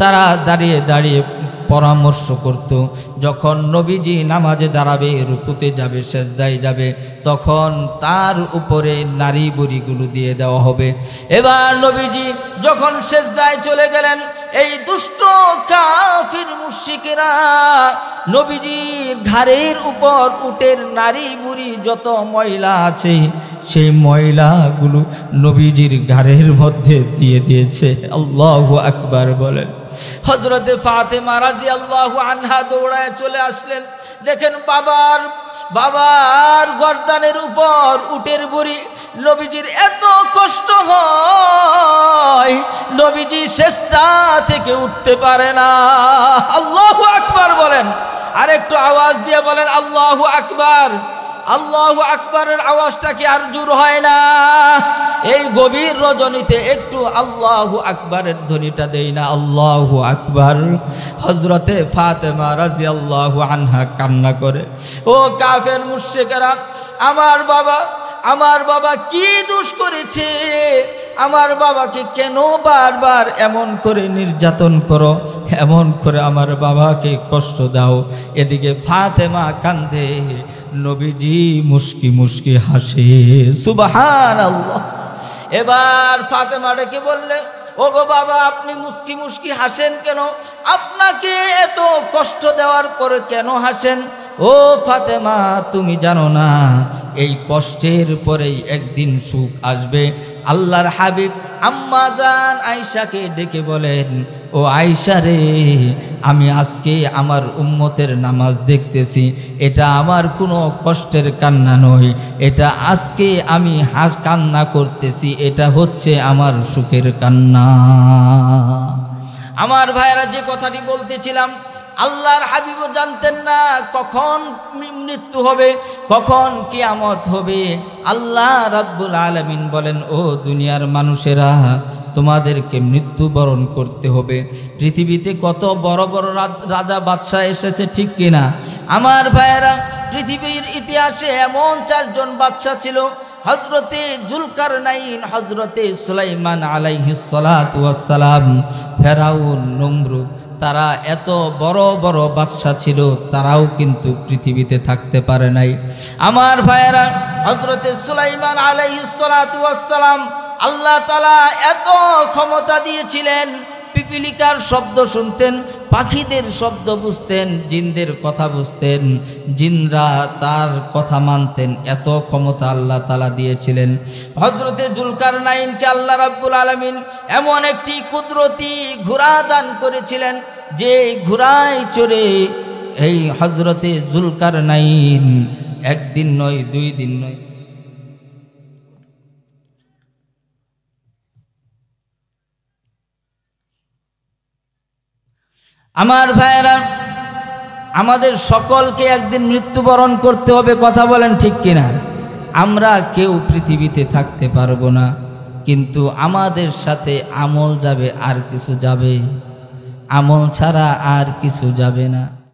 তারা দাঁড়িয়ে দাঁড়িয়ে পরামর্শ করত, যখন নবীজি নামাজে দাঁড়াবে, রুকুতে যাবে, সেজদায় যাবে, তখন তার উপরে নারী বুড়িগুলো দিয়ে দেওয়া হবে। এবার নবীজি যখন সেজদায় চলে গেলেন, এই দুষ্ট কাফির মুশরিকেরা নবীজির ঘাড়ের উপর উটের নারী বুড়ি যত ময়লা আছে, সেই ময়লাগুলো নবীজির ঘাড়ের মধ্যে দিয়ে দিয়েছে। আল্লাহু আকবার বলেন। হযরতে ফাতেমা রাদিয়াল্লাহু আনহা দৌড়ায় চলে আসলেন, দেখেন বাবার গর্দানের উপর উটের বুড়ি। নবীজির এত কষ্ট হয়, নবীজি সেজদা থেকে উঠতে পারে না। আল্লাহু আকবার বলেন, আর একটু আওয়াজ দিয়ে বলেন আল্লাহু আকবার। আল্লাহু আকবারের আওয়াজটা কি আর জোর হয় না? এই গভীর রজনীতে একটু আল্লাহু আকবারের ধ্বনিটা দেই না? আল্লাহু আকবার। হযরতে ফাতেমা রাদিয়াল্লাহু আনহা কান্না করে, ও কাফের মুশরিকেরা, আমার বাবা কি দোষ করেছে? আমার বাবাকে কেন বারবার এমন করে নির্যাতন করো, এমন করে আমার বাবাকে কষ্ট দাও? এদিকে ফাতেমা কান্দে, নবীজি মুস্কি মুস্কি হাসে। সুবহানাল্লাহ। এবার ফাতেমা ডেকে বললেন, ওগো বাবা, আপনি মুস্কি মুস্কি হাসেন কেন? আপনাকে এত কষ্ট দেওয়ার পরে কেন হাসেন? ও ফাতেমা, তুমি জানো না এই কষ্টের পরেই একদিন সুখ আসবে? আল্লাহর হাবিব আম্মা জান আয়েশাকে ডেকে বলেন, ও আয়েশা রে, আমি আজকে আমার উম্মতের নামাজ দেখতেছি, এটা আমার কোনো কষ্টের কান্না নয়, এটা আজকে আমি কান্না করতেছি, এটা হচ্ছে আমার সুখের কান্না। আমার ভাইরা, যে কথাটি বলতেছিলাম, আল্লাহর হাবিবও জানতেন না কখন মৃত্যু হবে, কখন কিয়ামত হবে। আল্লাহ রাব্বুল আলামিন বলেন, ও দুনিয়ার মানুষেরা, তোমাদেরকে মৃত্যুবরণ করতে হবে। পৃথিবীতে কত বড় বড় রাজা বাদশাহ এসেছে, ঠিক কিনা? আমার ভাইয়েরা, পৃথিবীর ইতিহাসে এমন 4 জন বাদশাহ ছিল, হযরতে জুলকারনাইন, হযরতে সুলাইমান আলাইহিস সালাতু ওয়াস সালাম, ফেরাউন, নমরুদ। তারা এত বড় বড় বাদশাহ ছিল, তারাও কিন্তু পৃথিবীতে থাকতে পারে নাই। আমার ভাইয়েরা, হযরতে সুলাইমান আলাইহিস সালাতু ওয়াস সালাম, আল্লাহ তাআলা এত ক্ষমতা দিয়েছিলেন, পিপিলিকার শব্দ শুনতেন, পাখিদের শব্দ বুঝতেন, জিনদের কথা বুঝতেন, জিনরা তার কথা মানতেন, এত ক্ষমতা আল্লাহ তাআলা দিয়েছিলেন। হযরতে জুলকারনাইনকে আল্লাহ রাব্বুল আলামিন এমন একটি কুদরতি ঘোড়া দান করেছিলেন, যে ঘোড়ায় চড়ে এই হযরতে জুলকারনাইন একদিন নয়, 2 দিন নয়, আমার ভাইয়েরা, আমাদের সকলকে একদিন মৃত্যুবরণ করতে হবে, কথা বলেন ঠিক কিনা? আমরা কেউ পৃথিবীতে থাকতে পারবো না, কিন্তু আমাদের সাথে আমল যাবে, আর কিছু যাবে? আমল ছাড়া আর কিছু যাবে না।